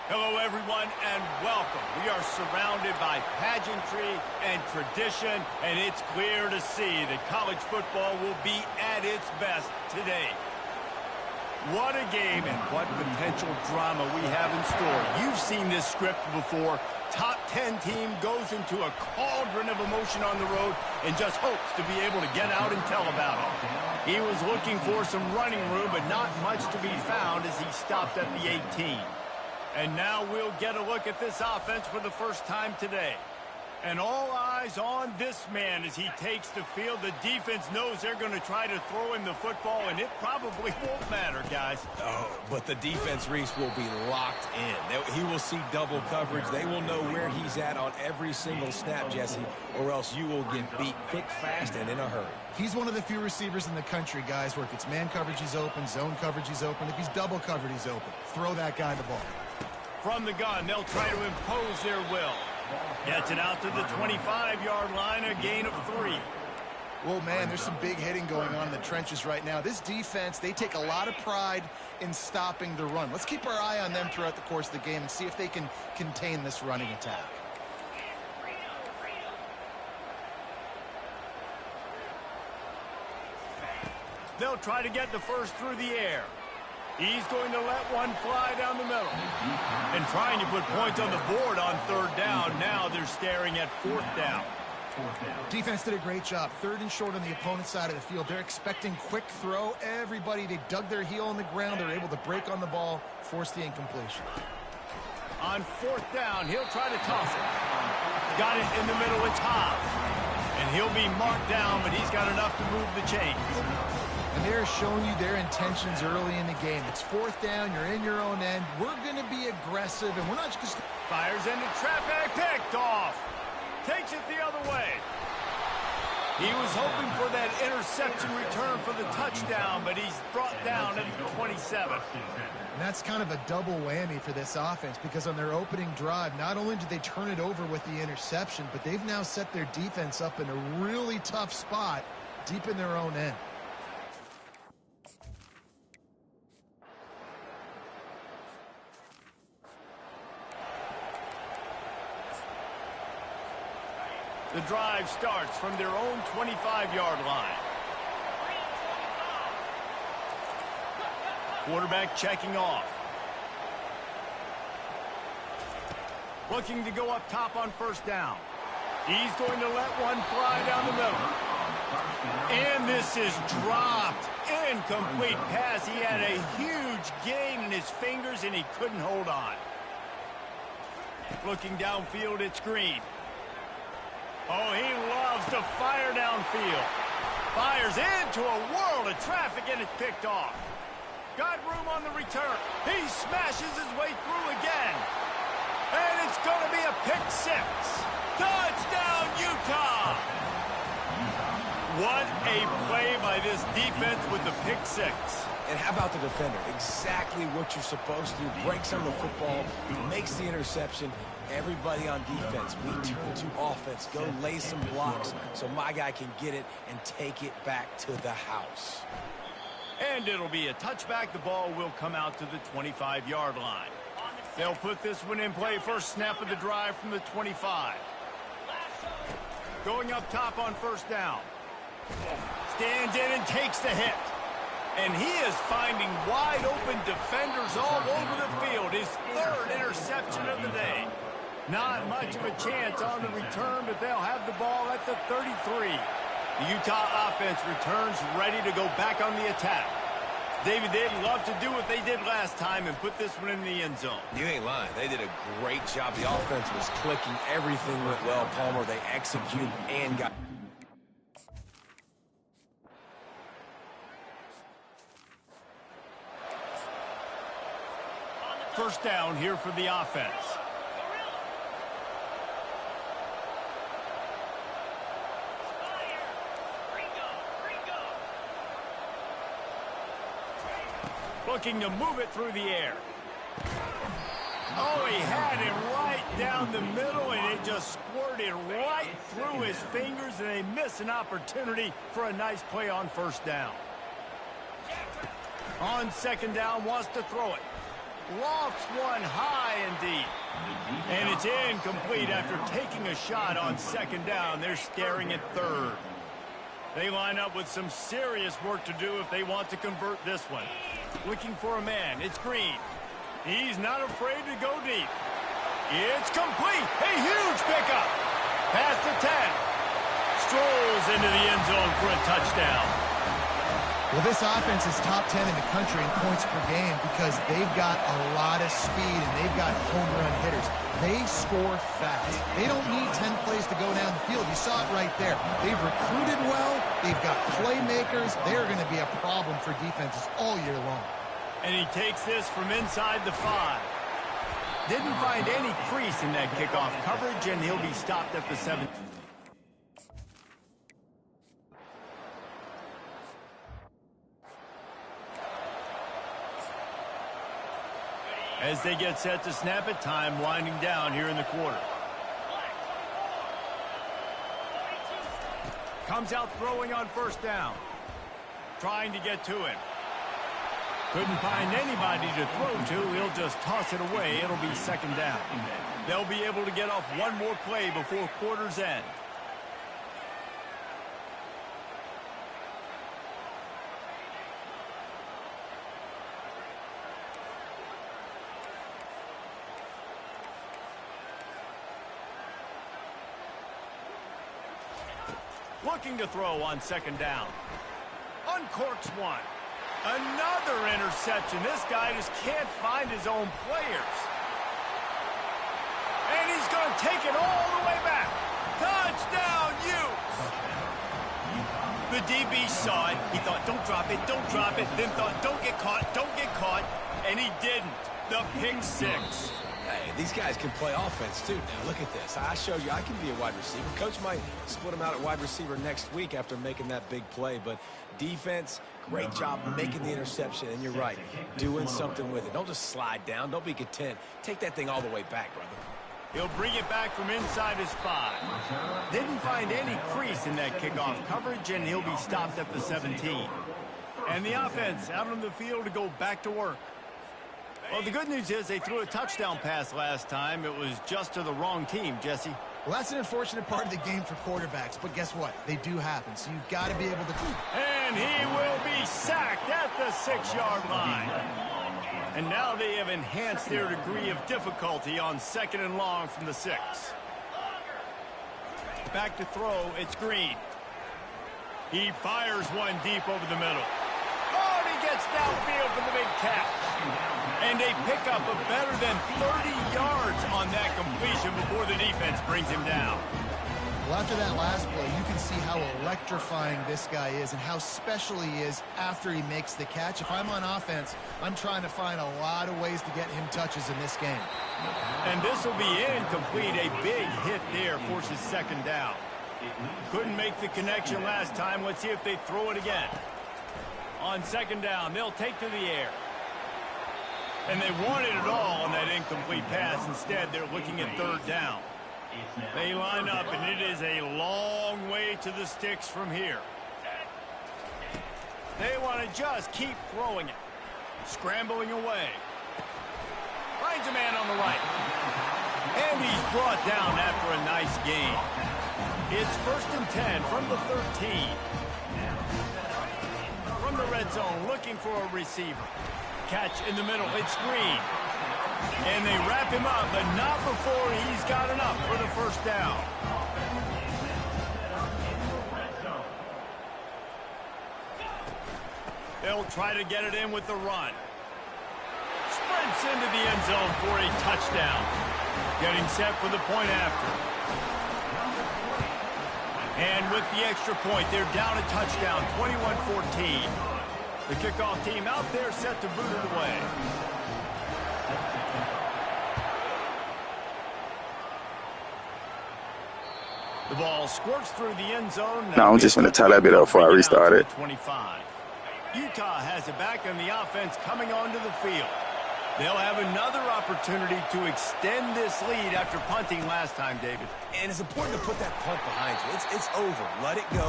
Hello, everyone, and welcome. We are surrounded by pageantry and tradition, and it's clear to see that college football will be at its best today. What a game and what potential drama we have in store. You've seen this script before. Top 10 team goes into a cauldron of emotion on the road and just hopes to be able to get out and tell about it. He was looking for some running room, but not much to be found as he stopped at the 18. And now we'll get a look at this offense for the first time today. And all eyes on this man as he takes the field. The defense knows they're going to try to throw him the football, and it probably won't matter, guys. Oh, but the defense, Reese, will be locked in. He will see double coverage. They will know where he's at on every single snap, Jesse, or else you will get beat quick, fast, and in a hurry. He's one of the few receivers in the country, guys, where if it's man coverage, he's open, zone coverage, he's open. If he's double covered, he's open. Throw that guy the ball. From the gun, they'll try to impose their will. Gets it out to the 25-yard line, a gain of 3. Well, man, there's some big hitting going on in the trenches right now. This defense, they take a lot of pride in stopping the run. Let's keep our eye on them throughout the course of the game and see if they can contain this running attack. They'll try to get the first through the air. He's going to let one fly down the middle. And trying to put points on the board on third down. Now they're staring at fourth down. Defense did a great job. Third and short on the opponent's side of the field. They're expecting quick throw. Everybody, they dug their heel on the ground. They're able to break on the ball, force the incompletion. On fourth down, he'll try to toss it. Got it in the middle. It's Hobbs. And he'll be marked down, but he's got enough to move the chains. And they're showing you their intentions early in the game. It's fourth down. You're in your own end. We're going to be aggressive, and we're not just... Fires into traffic. Picked off. Takes it the other way. He was hoping for that interception return for the touchdown, but he's brought down at the 27. And that's kind of a double whammy for this offense because on their opening drive, not only did they turn it over with the interception, but they've now set their defense up in a really tough spot deep in their own end. The drive starts from their own 25-yard line. Quarterback checking off. Looking to go up top on first down. He's going to let one fly down the middle. And this is dropped. Incomplete pass. He had a huge gain in his fingers, and he couldn't hold on. Looking downfield, it's Green. Oh, he loves to fire downfield. Fires into a world of traffic, and it's picked off. Got room on the return. He smashes his way through again. And it's going to be a pick six. Touchdown, Utah! What a play by this defense with the pick six. And how about the defender? Exactly what you're supposed to do. Breaks on the football, makes the interception. Everybody on defense, we turn to offense. Go lay some blocks so my guy can get it and take it back to the house. And it'll be a touchback. The ball will come out to the 25-yard line. They'll put this one in play. First snap of the drive from the 25. Going up top on first down. Stands in and takes the hit. And he is finding wide open defenders all over the field. His third interception of the day. Not much of a chance on the return, but they'll have the ball at the 33. The Utah offense returns ready to go back on the attack. David, they'd love to do what they did last time and put this one in the end zone. You ain't lying. They did a great job. The offense was clicking. Everything went well, Palmer. They executed and got... First down here for the offense. Looking to move it through the air. Oh, he had it right down the middle, and it just squirted right through his fingers, and they miss an opportunity for a nice play on first down. On second down, wants to throw it. Lofts one high and deep. And it's incomplete after taking a shot on second down. They're staring at third. They line up with some serious work to do if they want to convert this one. Looking for a man. It's Green. He's not afraid to go deep. It's complete. A huge pickup. Past the 10. Strolls into the end zone for a touchdown. Well, this offense is top 10 in the country in points per game because they've got a lot of speed and they've got home run hitters. They score fast. They don't need 10 plays to go down the field. You saw it right there. They've recruited well. They've got playmakers. They're going to be a problem for defenses all year long. And he takes this from inside the 5. Didn't find any crease in that kickoff coverage, and he'll be stopped at the 7. As they get set to snap it, time winding down here in the quarter. Comes out throwing on first down. Trying to get to him. Couldn't find anybody to throw to. He'll just toss it away. It'll be second down. They'll be able to get off one more play before quarter's end. Looking to throw on second down. Uncorks one. Another interception. This guy just can't find his own players. And he's going to take it all the way back. Touchdown, Utes! The DB saw it. He thought, don't drop it, don't drop it. Then thought, don't get caught. And he didn't. The pick 6. Hey, these guys can play offense, too. Now, look at this. I showed you I can be a wide receiver. Coach might split him out at wide receiver next week after making that big play. But defense, great job making the interception. And you're right, doing something with it. Don't just slide down. Don't be content. Take that thing all the way back, brother. He'll bring it back from inside his 5. Didn't find any crease in that kickoff coverage, and he'll be stopped at the 17. And the offense out on the field to go back to work. Well, the good news is they threw a touchdown pass last time. It was just to the wrong team, Jesse. Well, that's an unfortunate part of the game for quarterbacks, but guess what? They do happen, so you've got to be able to... And he will be sacked at the 6-yard line. And now they have enhanced their degree of difficulty on second and long from the 6. Back to throw, it's Green. He fires one deep over the middle. Oh, and he gets downfield for the big catch. And a pickup of better than 30 yards on that completion before the defense brings him down. Well, after that last play, you can see how electrifying this guy is and how special he is after he makes the catch. If I'm on offense, I'm trying to find a lot of ways to get him touches in this game. And this will be incomplete. A big hit there forces second down. Couldn't make the connection last time. Let's see if they throw it again. On second down, they'll take to the air. And they wanted it all on that incomplete pass. Instead, they're looking at third down. They line up, and it is a long way to the sticks from here. They want to just keep throwing it. Scrambling away. Finds a man on the right. And he's brought down after a nice gain. It's 1st and 10 from the 13. From the red zone, looking for a receiver. Catch in the middle, it's Green. And they wrap him up, but not before he's got enough for the first down. They'll try to get it in with the run. Sprints into the end zone for a touchdown. Getting set for the point after. And with the extra point, they're down a touchdown, 21-14. The kickoff team out there set to boot it away. The ball squirts through the end zone. No, I'm just going to tie that bit up before I restart it. 25. Utah has it back, and the offense coming onto the field. They'll have another opportunity to extend this lead after punting last time, David. And it's important to put that punt behind you. It's over. Let it go.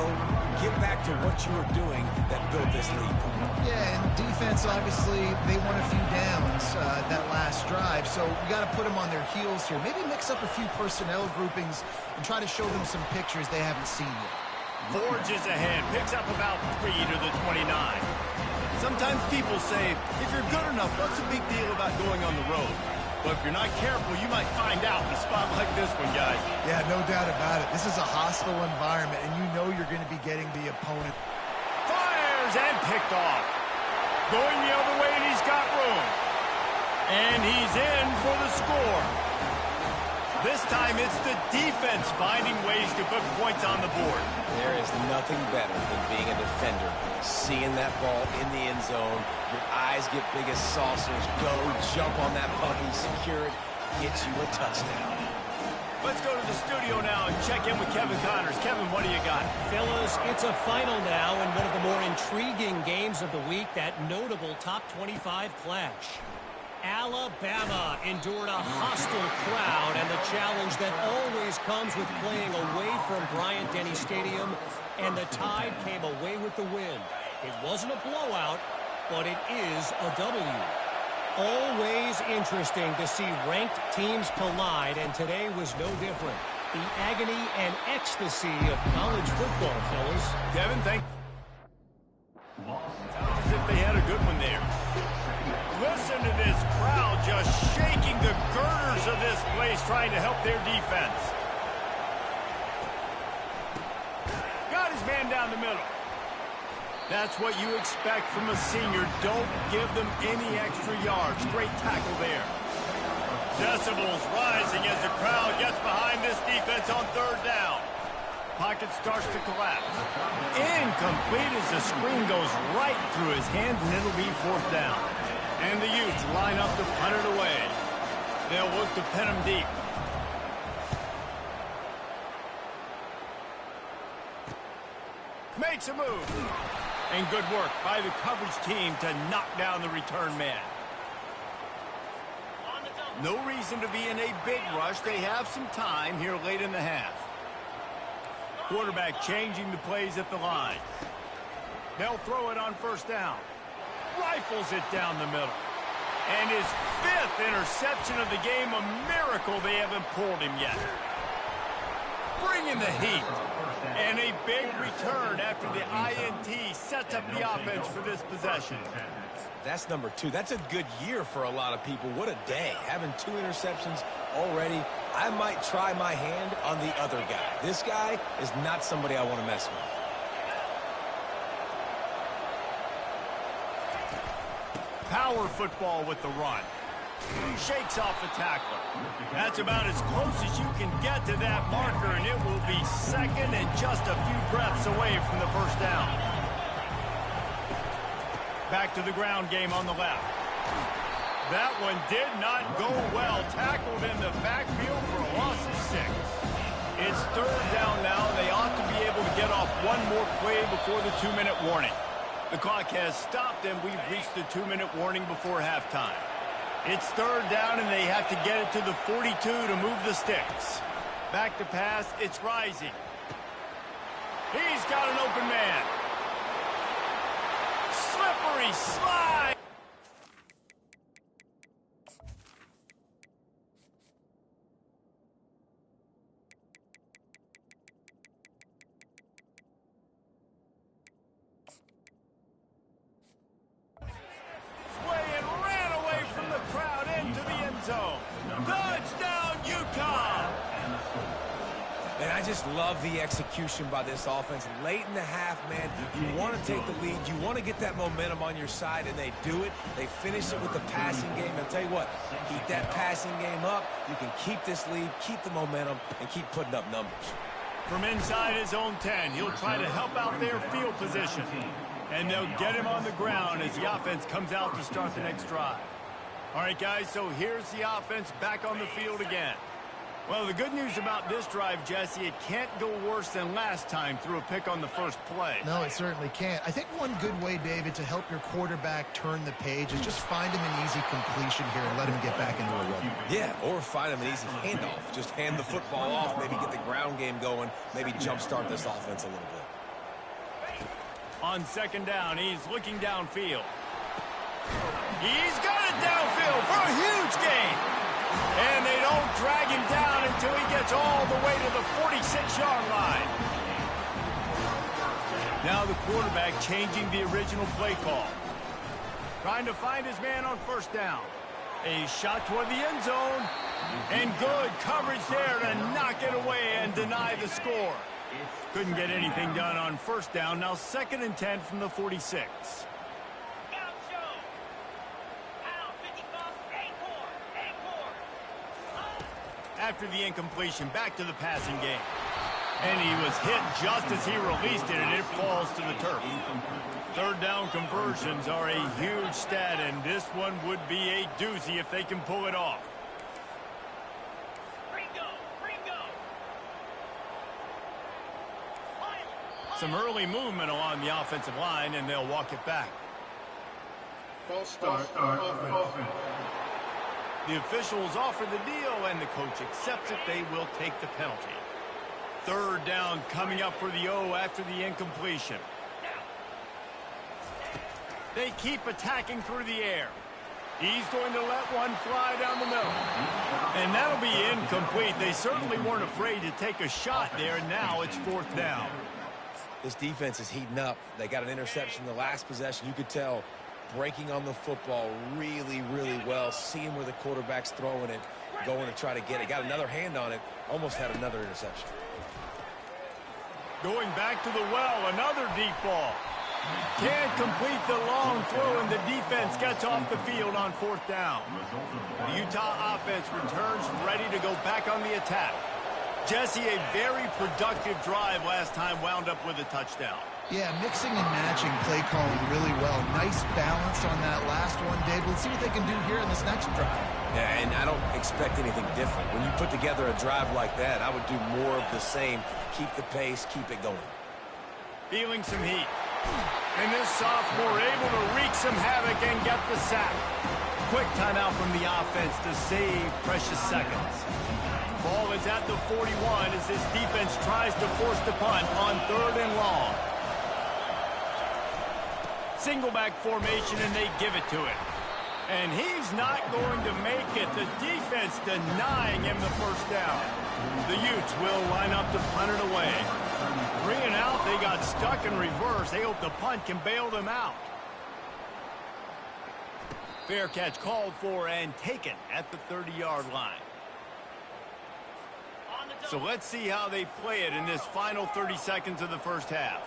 Get back to what you were doing that built this lead. Yeah, and defense, obviously, they won a few downs that last drive, so you got to put them on their heels here. Maybe mix up a few personnel groupings and try to show them some pictures they haven't seen yet. Forges ahead, picks up about 3 to the 29. Sometimes people say, if you're good enough, what's the big deal about going on the road? But if you're not careful, you might find out in a spot like this one, guys. Yeah, no doubt about it. This is a hostile environment, and you know you're going to be getting the opponent. Fires and picked off. Going the other way, and he's got room. And he's in for the score. This time, it's the defense finding ways to put points on the board. There is nothing better than being a defender, seeing that ball in the end zone, your eyes get big as saucers, go, jump on that puck and secure it, get you a touchdown. Let's go to the studio now and check in with Kevin Connors. Kevin, what do you got? Fellas, it's a final now in one of the more intriguing games of the week, that notable top 25 clash. Alabama endured a hostile crowd and the challenge that always comes with playing away from Bryant-Denny Stadium, and the Tide came away with the win. It wasn't a blowout, but it is a W. Always interesting to see ranked teams collide, and today was no different. The agony and ecstasy of college football, fellas. Kevin, thank you. Sounds as if they had a good one there. Listen to this crowd just shaking the girders of this place, trying to help their defense. Got his man down the middle. That's what you expect from a senior. Don't give them any extra yards. Great tackle there. Decibels rising as the crowd gets behind this defense on third down. Pocket starts to collapse. Incomplete as the screen goes right through his hands, and it'll be fourth down. And the Utes line up to punt it away. They'll look to pin him deep. Makes a move. And good work by the coverage team to knock down the return man. No reason to be in a big rush. They have some time here late in the half. Quarterback changing the plays at the line. They'll throw it on first down. Rifles it down the middle. And his 5th interception of the game, a miracle they haven't pulled him yet. Bringing the heat. And a big return after the INT sets up the offense for this possession. That's number 2. That's a good year for a lot of people. What a day. Having 2 interceptions already. I might try my hand on the other guy. This guy is not somebody I want to mess with. Power football with the run. Shakes off the tackler. That's about as close as you can get to that marker, and it will be second and just a few breaths away from the first down. Back to the ground game on the left. That one did not go well. Tackled in the backfield for a loss of 6. It's third down now. They ought to be able to get off one more play before the 2-minute warning. The clock has stopped, and we've reached the 2-minute warning before halftime. It's third down, and they have to get it to the 42 to move the sticks. Back to pass. It's rising. He's got an open man. Slippery slide. Touchdown, Utah! And I just love the execution by this offense. Late in the half, man, you want to take the lead. You want to get that momentum on your side, and they do it. They finish it with the passing game. I'll tell you what, keep that passing game up. You can keep this lead, keep the momentum, and keep putting up numbers. From inside his own 10, he'll try to help out their field position. And they'll get him on the ground as the offense comes out to start the next drive. All right, guys, so here's the offense back on the field again. Well, the good news about this drive, Jesse, it can't go worse than last time through a pick on the first play. No, it certainly can't. I think one good way, David, to help your quarterback turn the page is just find him an easy completion here and let him get back into a rhythm. Yeah, or find him an easy handoff. Just hand the football off, maybe get the ground game going, maybe jumpstart this offense a little bit. On second down, he's looking downfield. He's got it downfield for a huge gain. And they don't drag him down until he gets all the way to the 46-yard line. Now the quarterback changing the original play call. Trying to find his man on first down. A shot toward the end zone. And good coverage there to knock it away and deny the score. Couldn't get anything done on first down. Now 2nd and 10 from the 46. After the incompletion, back to the passing game. And he was hit just as he released it, and it falls to the turf. Third down conversions are a huge stat, and this one would be a doozy if they can pull it off. Some early movement along the offensive line, and they'll walk it back. False start offense. The officials offer the deal, and the coach accepts it. They will take the penalty. Third down coming up for the O after the incompletion. They keep attacking through the air. He's going to let one fly down the middle. And that'll be incomplete. They certainly weren't afraid to take a shot there. Now it's 4th down. This defense is heating up. They got an interception in the last possession. You could tell breaking on the football really, really well, seeing where the quarterback's throwing it, going to try to get it. Got another hand on it, almost had another interception. Going back to the well, another deep ball. Can't complete the long throw, and the defense gets off the field on 4th down. The Utah offense returns ready to go back on the attack. Jesse, a very productive drive last time, wound up with a touchdown. Yeah, mixing and matching play calling really well. Nice balance on that last one, Dave. Let's see what they can do here in this next drive. Yeah, and I don't expect anything different. When you put together a drive like that, I would do more of the same. Keep the pace, keep it going. Feeling some heat. And this sophomore able to wreak some havoc and get the sack. Quick timeout from the offense to save precious seconds. Ball is at the 41 as this defense tries to force the punt on 3rd and long. Single back formation, and they give it to him. And he's not going to make it. The defense denying him the first down. The Utes will line up to punt it away. 3 and out, they got stuck in reverse. They hope the punt can bail them out. Fair catch called for and taken at the 30-yard line. So let's see how they play it in this final 30 seconds of the first half.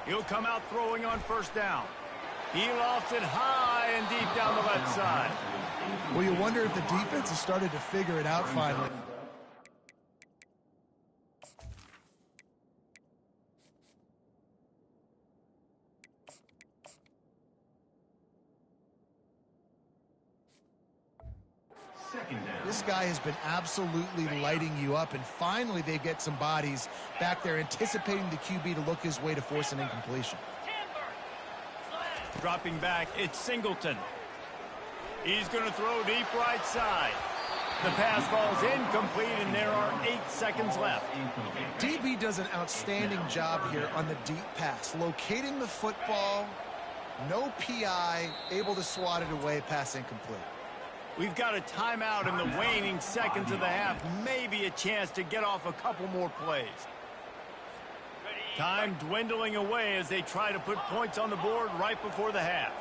He'll come out throwing on first down. He lofts it high and deep down the left side. Well, you wonder if the defense has started to figure it out finally. This guy has been absolutely lighting you up, and finally they get some bodies back there anticipating the QB to look his way to force an incompletion. Dropping back, it's Singleton. He's going to throw deep right side. The pass falls incomplete, and there are 8 seconds left. DB does an outstanding job here on the deep pass, locating the football, no PI, able to swat it away, pass incomplete. We've got a timeout in the waning seconds of the half. Maybe a chance to get off a couple more plays. Time dwindling away as they try to put points on the board right before the half.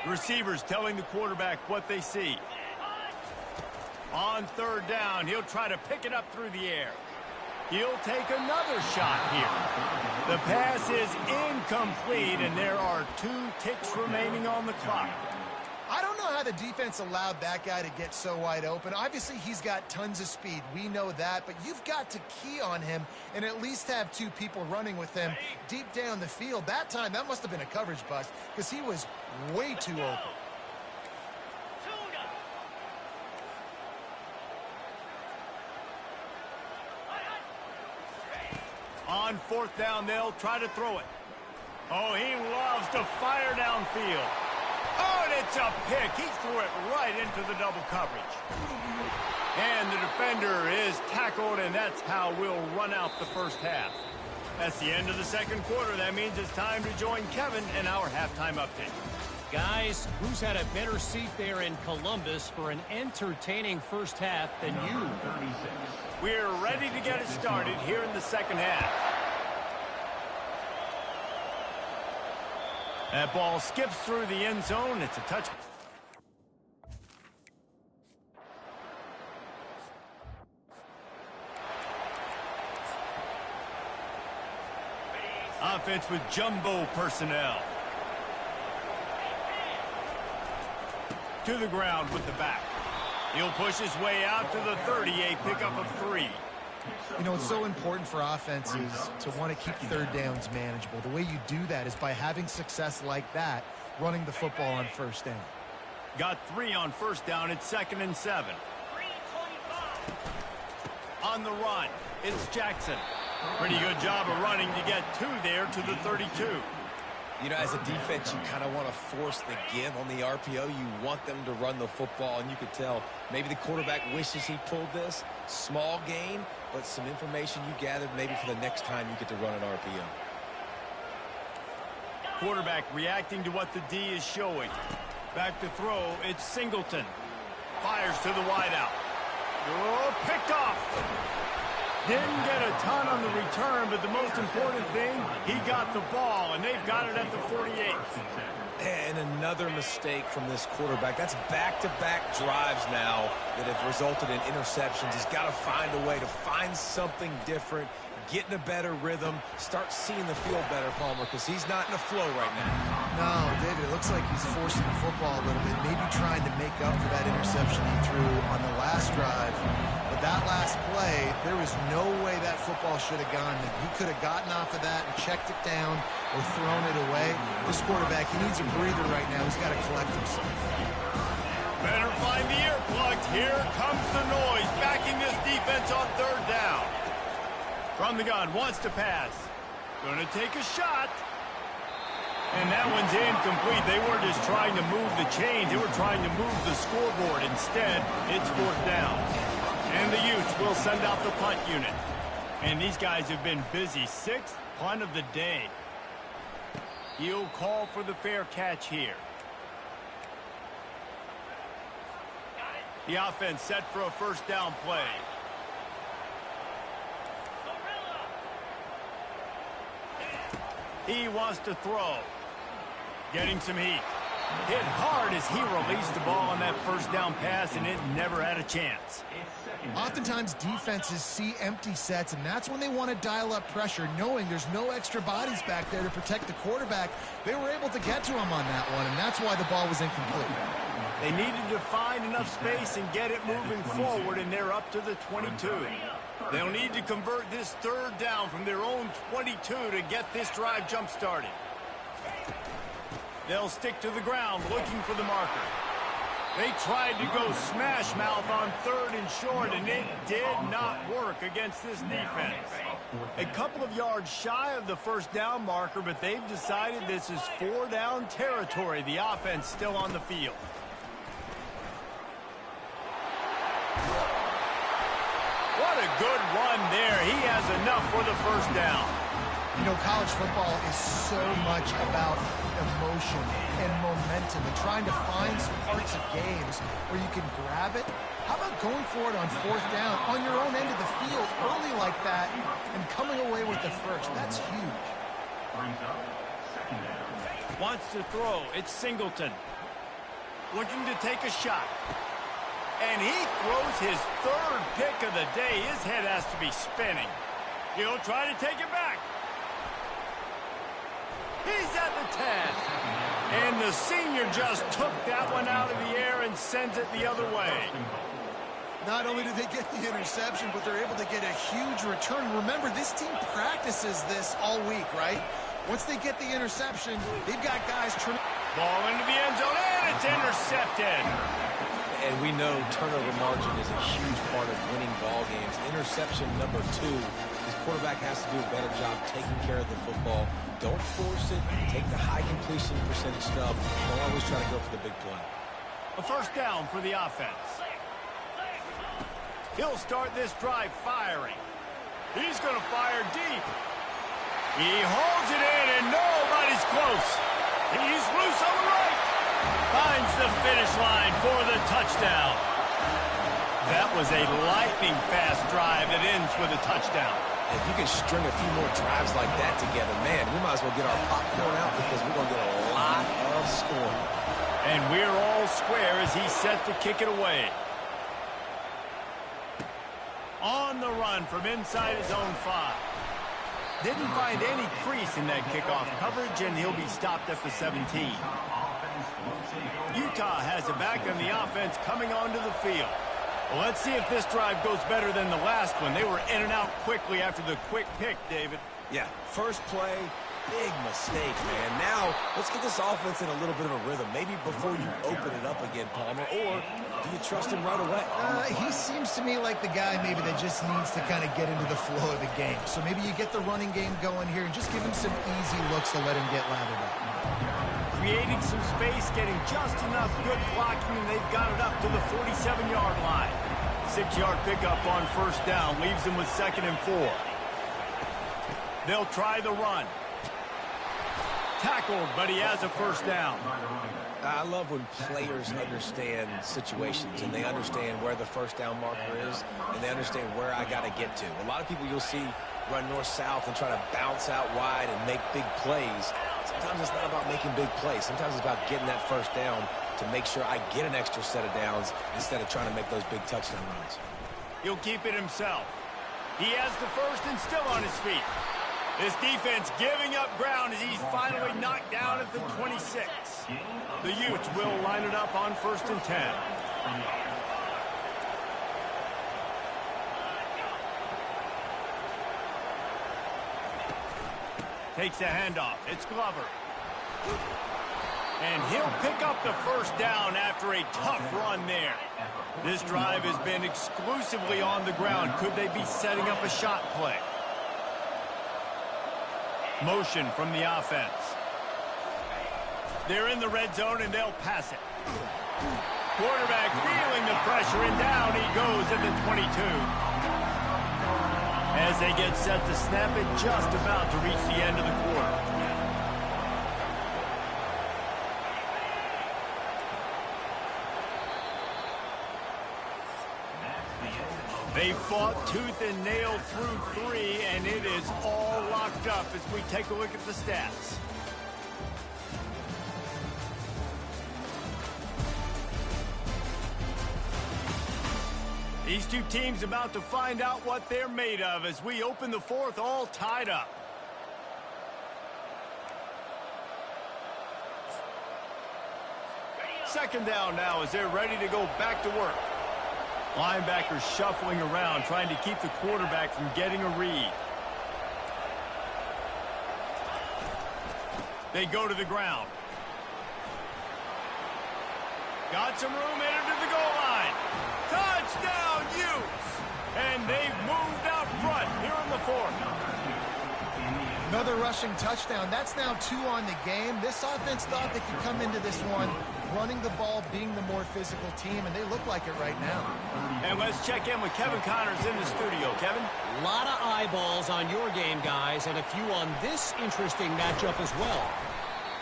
Receivers telling the quarterback what they see. On 3rd down, he'll try to pick it up through the air. He'll take another shot here. The pass is incomplete, and there are 2 ticks remaining on the clock. I don't know how the defense allowed that guy to get so wide open. Obviously, he's got tons of speed. We know that, but you've got to key on him and at least have 2 people running with him deep down the field. That time, that must have been a coverage bust because he was way too open. On fourth down, they'll try to throw it. Oh, he loves to fire downfield. Oh, and it's a pick. He threw it right into the double coverage. And the defender is tackled, and that's how we'll run out the first half. That's the end of the second quarter. That means it's time to join Kevin in our halftime update. Guys, who's had a better seat there in Columbus for an entertaining first half than you? We're ready to get it started here in the second half. That ball skips through the end zone. It's a touch. Offense with jumbo personnel. To the ground with the back. He'll push his way out to the 38, pickup of 3. You know, it's so important for offenses to want to keep third downs manageable. The way you do that is by having success like that, running the football on first down. Got 3 on first down. It's 2nd and 7. On the run, it's Jackson. Pretty good job of running to get 2 there to the 32. You know, as a defense, you kind of want to force the give on the RPO. You want them to run the football, and you could tell maybe the quarterback wishes he pulled this. Small gain, but some information you gathered maybe for the next time you get to run an RPO. Quarterback reacting to what the D is showing. Back to throw, it's Singleton. Fires to the wideout. Oh, picked off. Didn't get a ton on the return, but the most important thing, he got the ball, and they've got it at the 48. And another mistake from this quarterback. That's back-to-back drives now that have resulted in interceptions. He's got to find a way to find something different, get in a better rhythm, start seeing the field better, Palmer, because he's not in a flow right now. No, David, it looks like he's forcing the football a little bit, maybe trying to make up for that interception he threw on the last drive. But that last play, there was no way that football should have gone there. He could have gotten off of that and checked it down or thrown it away. This quarterback, he needs a breather right now. He's got to collect himself. Better find the earplugs. Here comes the noise, backing this defense on third down. From the gun, wants to pass. Going to take a shot. And that one's incomplete. They weren't just trying to move the chains. They were trying to move the scoreboard. Instead, it's fourth down. And the Utes will send out the punt unit. And these guys have been busy. 6th punt of the day. He'll call for the fair catch here. The offense set for a first down play. He wants to throw. Getting some heat. Hit hard as he released the ball on that first down pass, and it never had a chance. Oftentimes, defenses see empty sets, and that's when they want to dial up pressure, knowing there's no extra bodies back there to protect the quarterback. They were able to get to him on that one, and that's why the ball was incomplete. They needed to find enough space and get it moving forward, and they're up to the 22. They'll need to convert this third down from their own 22 to get this drive jump-started. They'll stick to the ground looking for the marker. They tried to go smash mouth on 3rd and short, and it did not work against this defense. A couple of yards shy of the first down marker, but they've decided this is 4-down territory. The offense still on the field. What a good run there. He has enough for the first down. You know, college football is so much about emotion and momentum and trying to find some parts of games where you can grab it. How about going for it on 4th down on your own end of the field early like that and coming away with the first? That's huge. Wants to throw. It's Singleton. Looking to take a shot. And he throws his 3rd pick of the day. His head has to be spinning. He'll try to take it back. He's at the 10. And the senior just took that one out of the air and sends it the other way. Not only did they get the interception, but they're able to get a huge return. Remember, this team practices this all week, right? Once they get the interception, they've got guys turning. Ball into the end zone, and it's intercepted. And we know turnover margin is a huge part of winning ball games. Interception number 2 His quarterback has to do a better job taking care of the football. Don't force it. Take the high completion percentage stuff. Don't always try to go for the big play. A first down for the offense. He'll start this drive firing. He's going to fire deep. He holds it in, and nobody's close. He's loose on the right. Finds the finish line for the touchdown. That was a lightning-fast drive that ends with a touchdown. If you can string a few more drives like that together, man, we might as well get our popcorn out because we're going to get a lot of scoring. And we're all square as he's set to kick it away. On the run from inside his own 5. Didn't find any crease in that kickoff coverage, and he'll be stopped at the 17. Utah has it back on the offense coming onto the field. Well, let's see if this drive goes better than the last one. They were in and out quickly after the quick pick, David. Yeah, first play, big mistake, man. Now, let's get this offense in a little bit of a rhythm. Maybe before you open it up again, Palmer, or do you trust him right away? He seems to me like the guy maybe that just needs to kind of get into the flow of the game. So maybe you get the running game going here and just give him some easy looks to let him get lathered up. Creating some space, getting just enough good blocking, and they've got it up to the 47-yard line. 6-yard pickup on first down leaves them with 2nd and 4. They'll try the run. Tackled, but he has a first down. I love when players understand situations and they understand where the first down marker is and they understand where I got to get to. A lot of people you'll see run north-south and try to bounce out wide and make big plays. Sometimes it's not about making big plays. Sometimes it's about getting that first down to make sure I get an extra set of downs instead of trying to make those big touchdown runs. He'll keep it himself. He has the first and still on his feet. This defense giving up ground as he's finally knocked down at the 26. The Utes will line it up on 1st and 10. Takes the handoff. It's Glover. And he'll pick up the first down after a tough run there. This drive has been exclusively on the ground. Could they be setting up a shot play? Motion from the offense. They're in the red zone, and they'll pass it. Quarterback feeling the pressure, and down he goes at the 22. As they get set to snap it, just about to reach the end of the quarter. They fought tooth and nail through 3, and it is all locked up as we take a look at the stats. These two teams about to find out what they're made of as we open the 4th all tied up. Second down now as they're ready to go back to work. Linebackers shuffling around, trying to keep the quarterback from getting a read. They go to the ground. Got some room, entered to the goal line. Touchdown, Utes! And they've moved out front here in the 4th. Another rushing touchdown. That's now 2 on the game. This offense thought they could come into this one running the ball, being the more physical team, and they look like it right now. And let's check in with Kevin Connors in the studio. Kevin? A lot of eyeballs on your game, guys, and a few on this interesting matchup as well.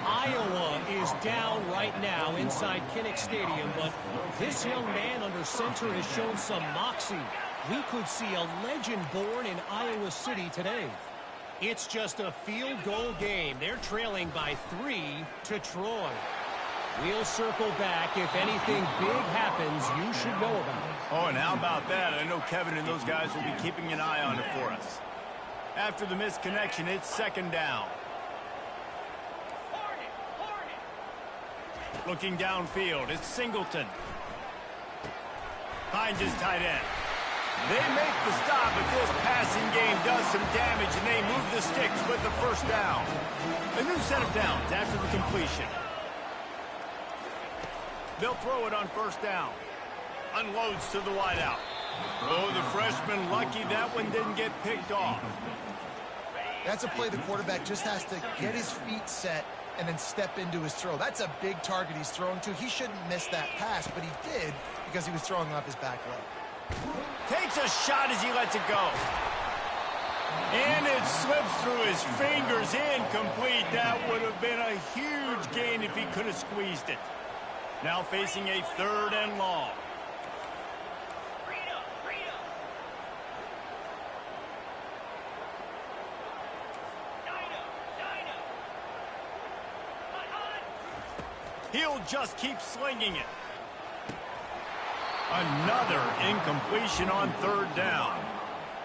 Iowa is down right now inside Kinnick Stadium, but this young man under center has shown some moxie. We could see a legend born in Iowa City today. It's just a field goal game. They're trailing by 3 to Troy. We'll circle back. If anything big happens, you should know about it. Oh, and how about that? I know Kevin and those guys will be keeping an eye on it for us. After the missed connection, it's second down. Looking downfield, it's Singleton. Finds his tight end. They make the stop, but this passing game does some damage, and they move the sticks with the first down. A new set of downs after the completion. They'll throw it on first down. Unloads to the wideout. Oh, the freshman lucky that one didn't get picked off. That's a play the quarterback just has to get his feet set and then step into his throw. That's a big target he's throwing to. He shouldn't miss that pass, but he did because he was throwing off his back leg. Takes a shot as he lets it go. And it slips through his fingers, incomplete. That would have been a huge gain if he could have squeezed it. Now facing a 3rd and long. He'll just keep slinging it. Another incompletion on 3rd down.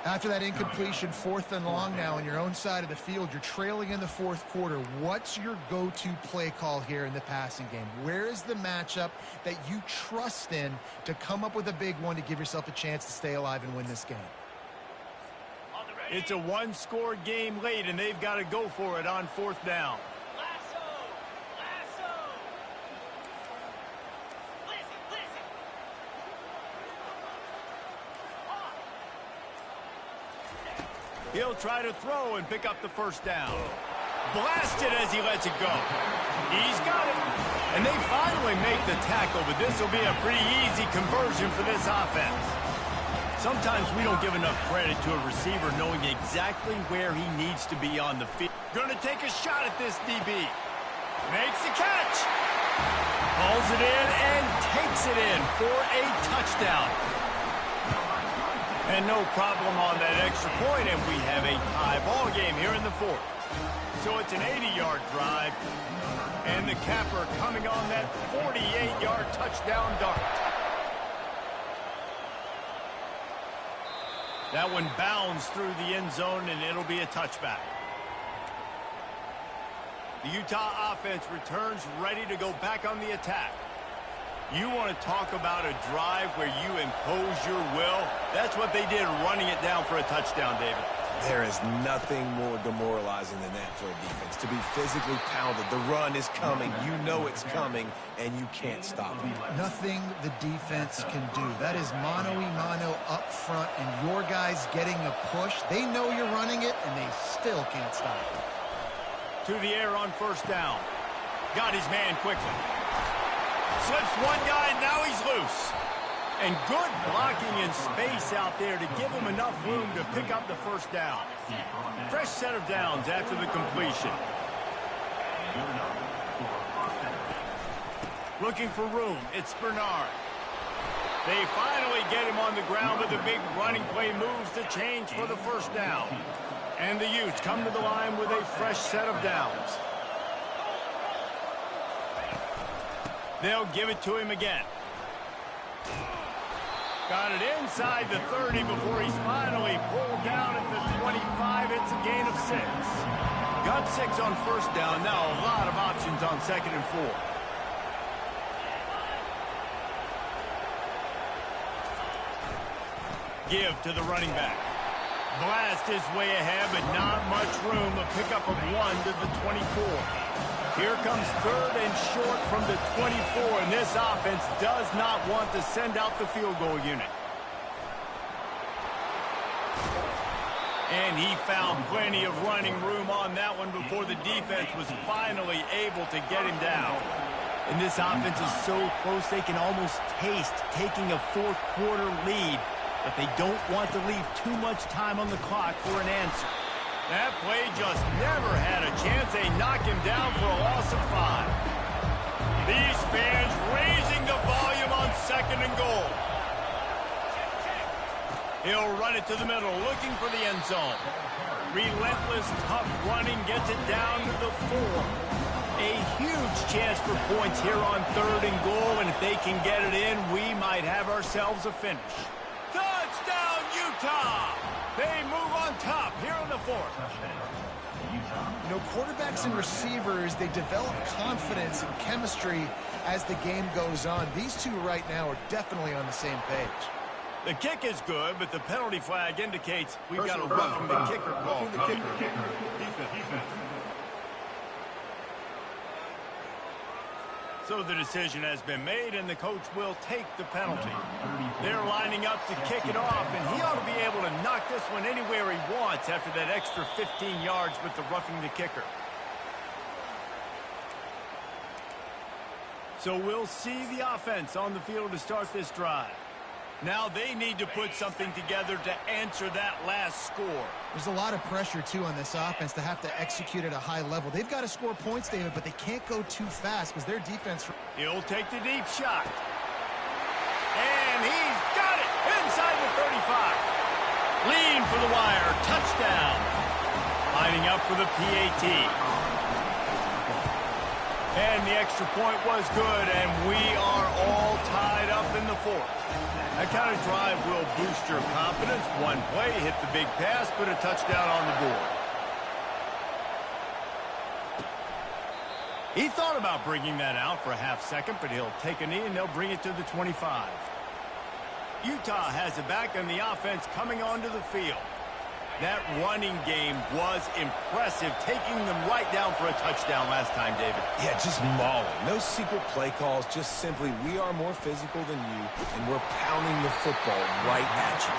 After that incompletion, 4th and long now on your own side of the field, you're trailing in the 4th quarter. What's your go-to play call here in the passing game? Where is the matchup that you trust in to come up with a big one to give yourself a chance to stay alive and win this game? It's a 1-score game late, and they've got to go for it on 4th down. He'll try to throw and pick up the 1st down. Blasted as he lets it go. He's got it. And they finally make the tackle, but this will be a pretty easy conversion for this offense. Sometimes we don't give enough credit to a receiver knowing exactly where he needs to be on the field. Going to take a shot at this DB. Makes the catch. Hauls it in and takes it in for a touchdown. And no problem on that extra point, and we have a tie ball game here in the 4th. So it's an 80-yard drive, and the capper coming on that 48-yard touchdown dart. That one bounds through the end zone, and it'll be a touchback. The Utah offense returns ready to go back on the attack. You want to talk about a drive where you impose your will? That's what they did, running it down for a touchdown, David. There is nothing more demoralizing than that for a defense. To be physically pounded. The run is coming. You know it's coming, and you can't stop it. Nothing the defense can do. That is mano-a-mano up front, and your guys getting a push. They know you're running it, and they still can't stop it. To the air on 1st down. Got his man quickly. Slips one guy, and now he's loose. And good blocking in space out there to give him enough room to pick up the 1st down. Fresh set of downs after the completion. Looking for room, it's Bernard. They finally get him on the ground, but the big running play moves the change for the 1st down. And the Utes come to the line with a fresh set of downs. They'll give it to him again. Got it inside the 30 before he's finally pulled down at the 25. It's a gain of 6. Got 6 on 1st down. Now a lot of options on 2nd and 4. Give to the running back. Blast his way ahead, but not much room. A pickup of 1 to the 24. Here comes 3rd and short from the 24, and this offense does not want to send out the field goal unit. And he found plenty of running room on that one before the defense was finally able to get him down. And this offense is so close they can almost taste taking a 4th quarter lead, but they don't want to leave too much time on the clock for an answer. That play just never had a chance. They knock him down for a loss of 5. These fans raising the volume on 2nd and goal. He'll run it to the middle, looking for the end zone. Relentless, tough running gets it down to the 4. A huge chance for points here on 3rd and goal, and if they can get it in, we might have ourselves a finish. Touchdown, Utah! They move on top here in the 4th. You know, quarterbacks and receivers, they develop confidence and chemistry as the game goes on. These two right now are definitely on the same page. The kick is good, but the penalty flag indicates we've got a roughing the kicker call. So the decision has been made, and the coach will take the penalty. They're lining up to kick it off, and he ought to be able to knock this one anywhere he wants after that extra 15 yards with the roughing the kicker. So we'll see the offense on the field to start this drive. Now they need to put something together to answer that last score. There's a lot of pressure, too, on this offense to have to execute at a high level. They've got to score points, David, but they can't go too fast because their defense... He'll take the deep shot. And he's got it inside the 35. Lean for the wire. Touchdown. Lining up for the PAT. And the extra point was good, and we are all tied up in the fourth. That kind of drive will boost your confidence. One play, hit the big pass, put a touchdown on the board. He thought about bringing that out for a half second, but he'll take a knee and they'll bring it to the 25. Utah has it back, and the offense coming onto the field. That running game was impressive, taking them right down for a touchdown last time, David. Yeah, just mauling. No secret play calls, just simply we are more physical than you, and we're pounding the football right at you.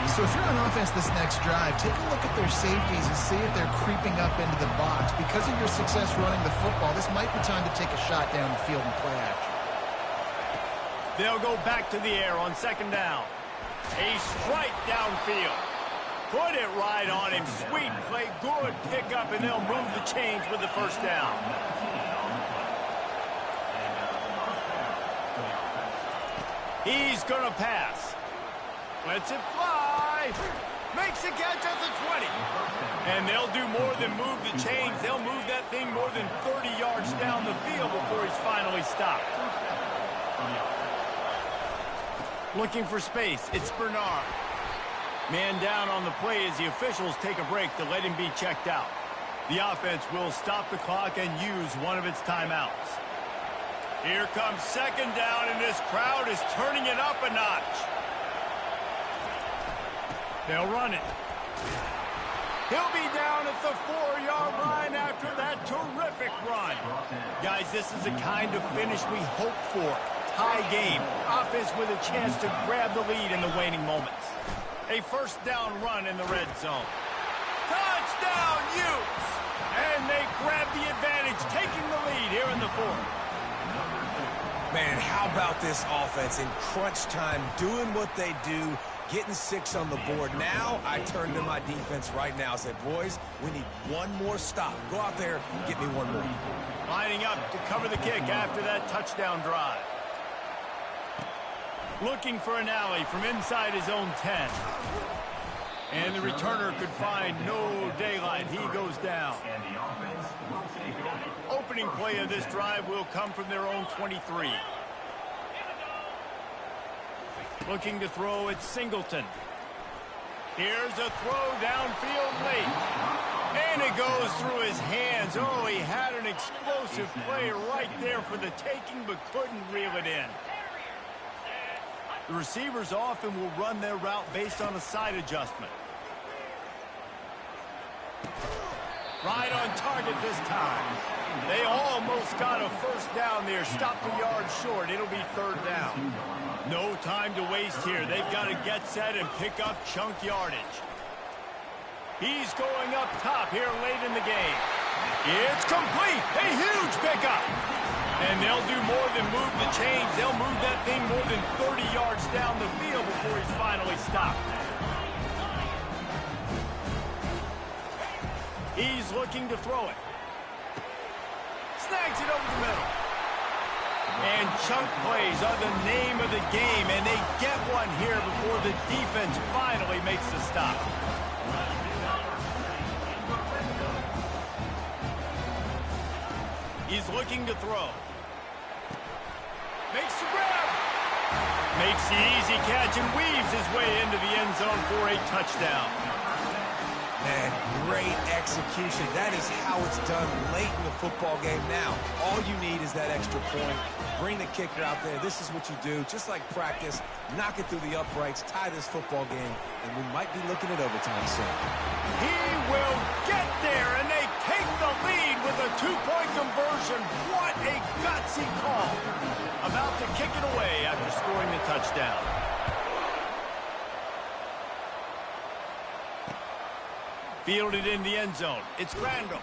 So if you're on offense this next drive, take a look at their safeties and see if they're creeping up into the box. Because of your success running the football, this might be time to take a shot down the field and play action. They'll go back to the air on second down. A strike downfield. Put it right on him. Sweet play. Good pickup, and they'll move the chains with the first down. He's going to pass. Lets it fly. Makes a catch at the 20. And they'll do more than move the chains. They'll move that thing more than 30 yards down the field before he's finally stopped. Looking for space. It's Bernard. Man down on the play as the officials take a break to let him be checked out. The offense will stop the clock and use one of its timeouts. Here comes second down, and this crowd is turning it up a notch. They'll run it. He'll be down at the 4-yard line after that terrific run. Guys, this is the kind of finish we hope for. Tie game. Offense with a chance to grab the lead in the waning moments. A first down run in the red zone. Touchdown, Utes! And they grab the advantage, taking the lead here in the fourth. Man, how about this offense in crunch time, doing what they do, getting 6 on the board. Now I turn to my defense right now and say, boys, we need one more stop. Go out there and get me one more. Lining up to cover the kick after that touchdown drive. Looking for an alley from inside his own 10. And the returner could find no daylight. He goes down. Opening play of this drive will come from their own 23. Looking to throw at Singleton. Here's a throw downfield late. And it goes through his hands. Oh, he had an explosive play right there for the taking, but couldn't reel it in. The receivers often will run their route based on a side adjustment. Right on target this time. They almost got a first down there. Stopped the yard short. It'll be third down. No time to waste here. They've got to get set and pick up chunk yardage. He's going up top here late in the game. It's complete. A huge pickup. And they'll do more than move the chains. They'll move that thing more than 30 yards down the field before he's finally stopped. He's looking to throw it. Snags it over the middle. And chunk plays are the name of the game, and they get one here before the defense finally makes the stop. He's looking to throw. Makes the grab. Makes the easy catch and weaves his way into the end zone for a touchdown. Man, great execution. That is how it's done late in the football game now. All you need is that extra point. Bring the kicker out there. This is what you do. Just like practice, knock it through the uprights, tie this football game, and we might be looking at overtime soon. He will get there, and they take the lead with a two-point conversion. What a gutsy call. About to kick it away after scoring the touchdown. Fielded in the end zone. It's Randall.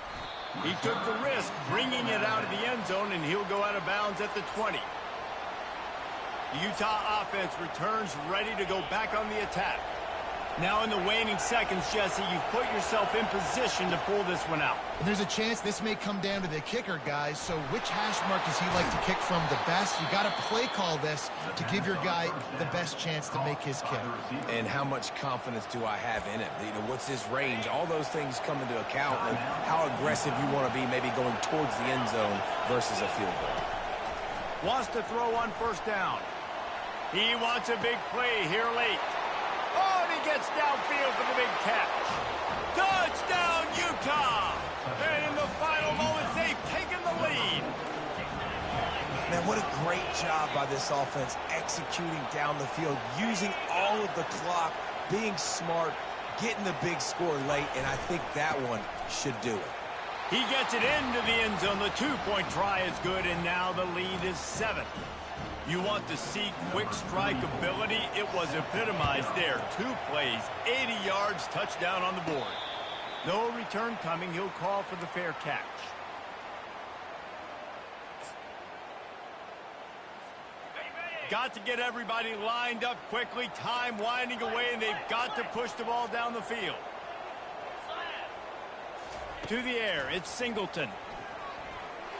He took the risk, bringing it out of the end zone, and he'll go out of bounds at the 20. The Utah offense returns ready to go back on the attack. Now in the waning seconds, Jesse, you've put yourself in position to pull this one out. And there's a chance this may come down to the kicker, guys. So which hash mark does he like to kick from the best? You got to play call this to give your guy the best chance to make his kick. And how much confidence do I have in it? You know, what's his range? All those things come into account of how aggressive you want to be, maybe going towards the end zone versus a field goal. Wants to throw on first down. He wants a big play here late. Oh, and he gets downfield for the big catch. Touchdown, Utah! And in the final moments, they've taken the lead. Man, what a great job by this offense executing down the field, using all of the clock, being smart, getting the big score late, and I think that one should do it. He gets it into the end zone. The two-point try is good, and now the lead is 7. You want to see quick strike ability? It was epitomized there. 2 plays, 80 yards, touchdown on the board. No return coming. He'll call for the fair catch. Got to get everybody lined up quickly. Time winding away, and they've got to push the ball down the field. To the air, it's Singleton.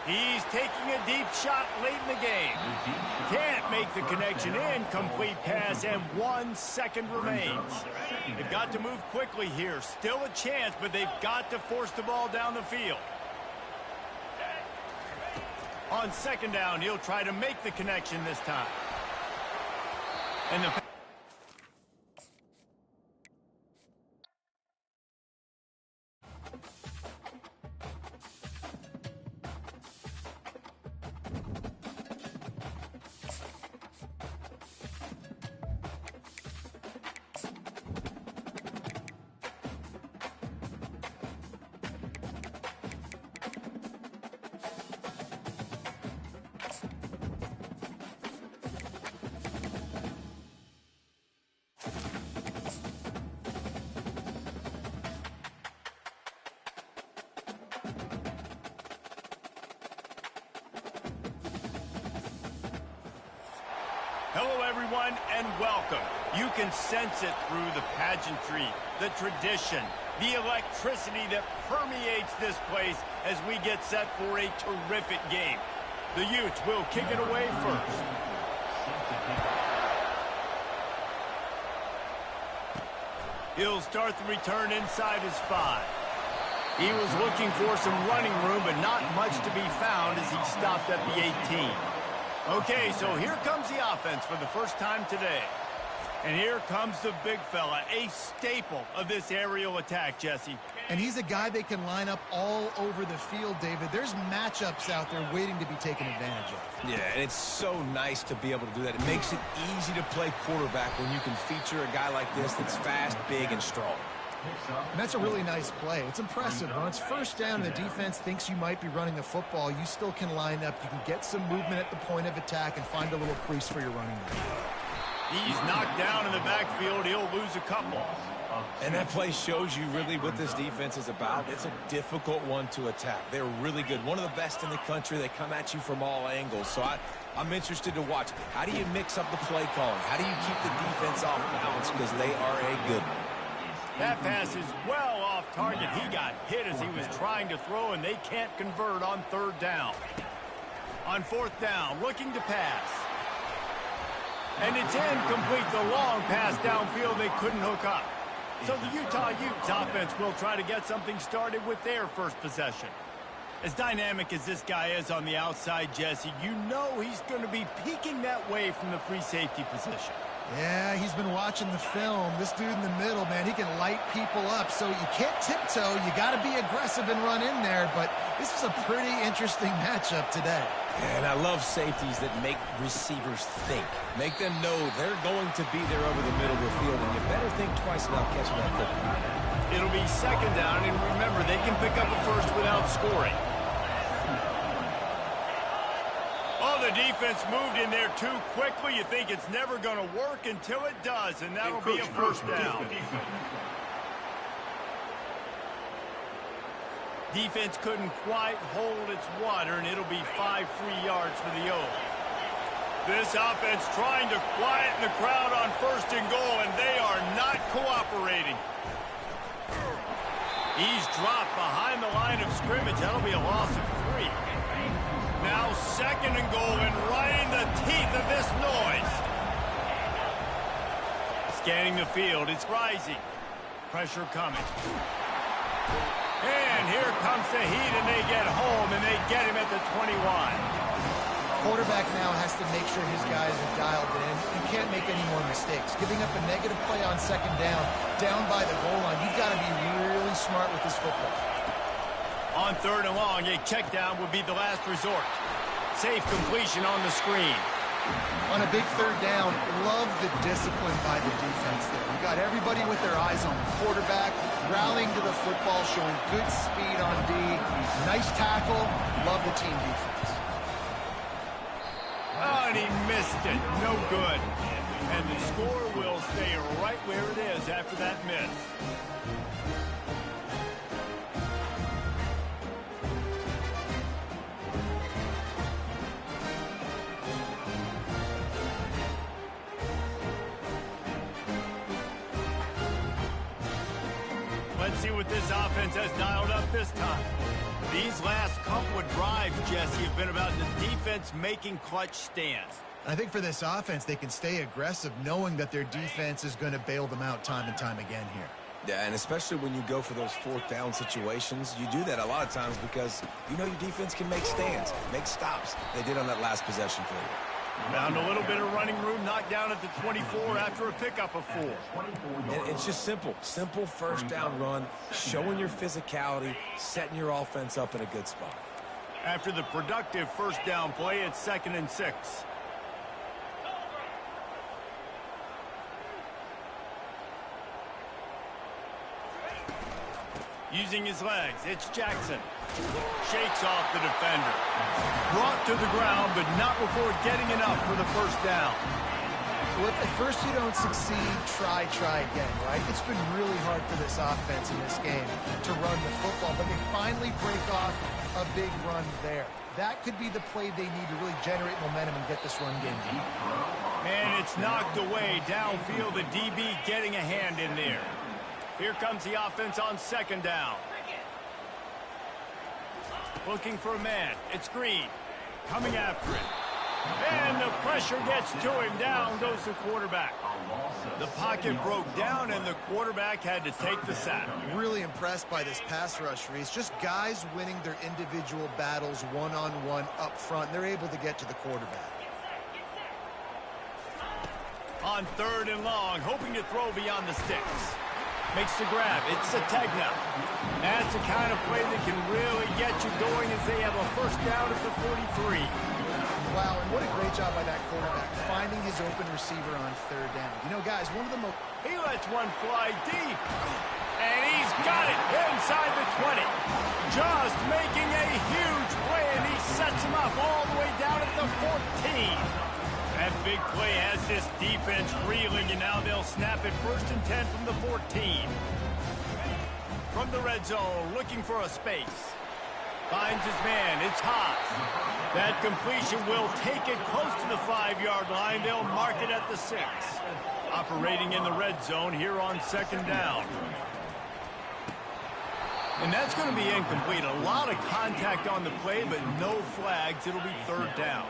He's taking a deep shot late in the game. Can't make the connection. Incomplete pass, and 1 second remains. They've got to move quickly here. Still a chance, but they've got to force the ball down the field. On second down, he'll try to make the connection this time. And the Hello, everyone, and welcome. You can sense it through the pageantry, the tradition, the electricity that permeates this place as we get set for a terrific game. The Utes will kick it away first. He'll start the return inside his 5. He was looking for some running room, but not much to be found as he stopped at the 18. Okay, so here comes the offense for the first time today. And here comes the big fella, a staple of this aerial attack, Jesse. And he's a guy they can line up all over the field, David. There's matchups out there waiting to be taken advantage of. Yeah, and it's so nice to be able to do that. It makes it easy to play quarterback when you can feature a guy like this that's fast, big, and strong. And that's a really nice play. It's impressive. When it's first down and the defense thinks you might be running the football, you still can line up. You can get some movement at the point of attack and find a little crease for your running back. He's knocked down in the backfield. He'll lose a couple. And that play shows you really what this defense is about. It's a difficult one to attack. They're really good. One of the best in the country. They come at you from all angles. So I'm interested to watch. How do you mix up the play calling? How do you keep the defense off balance? Because they are a good one. That pass is well off target. He got hit as he was trying to throw, and they can't convert on third down. On fourth down, looking to pass. And it's incomplete. The long pass downfield, they couldn't hook up. So the Utah Utes offense will try to get something started with their first possession. As dynamic as this guy is on the outside, Jesse, you know he's going to be peeking that way from the free safety position. Yeah, he's been watching the film. This dude in the middle, man, he can light people up. So you can't tiptoe. You got to be aggressive and run in there. But this is a pretty interesting matchup today. And I love safeties that make receivers think. Make them know they're going to be there over the middle of the field, and you better think twice about catching that football. It'll be second down, and remember, they can pick up a first without scoring. Oh, the defense moved in there too quickly. You think it's never going to work until it does, and that'll be a first down. Defense couldn't quite hold its water, and it'll be 5 free yards for the O's. This offense trying to quieten the crowd on first and goal, and they are not cooperating. He's dropped behind the line of scrimmage. That'll be a loss of 3. Now second and goal, and right in the teeth of this noise. Scanning the field, it's rising. Pressure coming. And here comes the heat, and they get home, and they get him at the 21. Quarterback now has to make sure his guys are dialed in. You can't make any more mistakes. Giving up a negative play on second down by the goal line, you've got to be really smart with this football. On third and long, a check down would be the last resort. Safe completion on the screen. On a big third down, love the discipline by the defense there. You got everybody with their eyes on the quarterback, rallying to the football, showing good speed on D. Nice tackle. Love the team defense. Oh, and he missed it. No good. And the score will stay right where it is after that miss. Let's see what this offense has dialed up this time. These last couple of drives, Jesse, have been about the defense making clutch stands. I think for this offense, they can stay aggressive knowing that their defense is going to bail them out time and time again here. Yeah, and especially when you go for those fourth down situations, you do that a lot of times because you know your defense can make stands, make stops. They did on that last possession for you. Found a little bit of running room, knocked down at the 24 after a pickup of 4. And it's just simple. Simple first down run, showing your physicality, setting your offense up in a good spot. After the productive first down play, it's 2nd and 6. Using his legs, it's Jackson. Shakes off the defender. Brought to the ground, but not before getting enough for the first down. Well, if at first you don't succeed, try again, right? It's been really hard for this offense in this game to run the football, but they finally break off a big run there. That could be the play they need to really generate momentum and get this run game deep. And it's knocked away downfield. The DB getting a hand in there. Here comes the offense on 2nd down. Looking for a man. It's Green. Coming after it. And the pressure gets to him. Down goes the quarterback. The pocket broke down, and the quarterback had to take the sack. Really impressed by this pass rush, Reese. Just guys winning their individual battles one-on-one up front. They're able to get to the quarterback. On 3rd and long, hoping to throw beyond the sticks. Makes the grab. It's Sategna. That's the kind of play that can really get you going as they have a first down at the 43. Wow, and what a great job by that quarterback, finding his open receiver on 3rd down. You know, guys, one of the most... He lets one fly deep. And he's got it inside the 20. Just making a huge play, and he sets him up all the way down at the 14. That big play has this defense reeling, and now they'll snap it 1st and 10 from the 14. From the red zone, looking for a space. Finds his man. It's Haas. That completion will take it close to the 5-yard line. They'll mark it at the 6. Operating in the red zone here on 2nd down. And that's going to be incomplete. A lot of contact on the play, but no flags. It'll be 3rd down.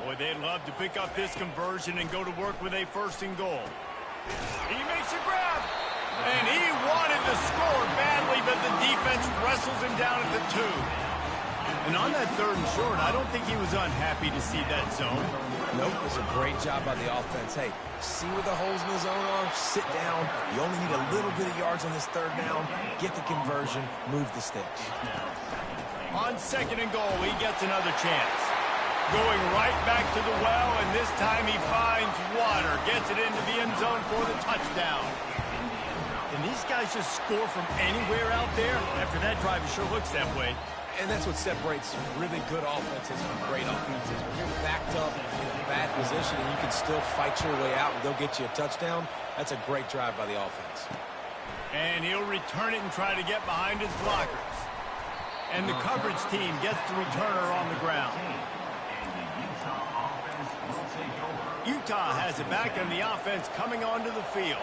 Boy, they'd love to pick up this conversion and go to work with a 1st and goal. He makes a grab. And he wanted to score badly, but the defense wrestles him down at the 2. And on that 3rd and short, I don't think he was unhappy to see that zone. Nope, it was a great job by the offense. Hey, see where the holes in the zone are? Sit down. You only need a little bit of yards on this 3rd down. Get the conversion. Move the sticks. On 2nd and goal, he gets another chance. Going right back to the well, and this time he finds water. Gets it into the end zone for the touchdown. And these guys just score from anywhere out there? After that drive, it sure looks that way. And that's what separates really good offenses from great offenses. When you're backed up in a bad position and you can still fight your way out and they'll get you a touchdown, that's a great drive by the offense. And he'll return it and try to get behind his blockers. And the coverage team gets the returner on the ground. Utah has it back on the offense coming onto the field.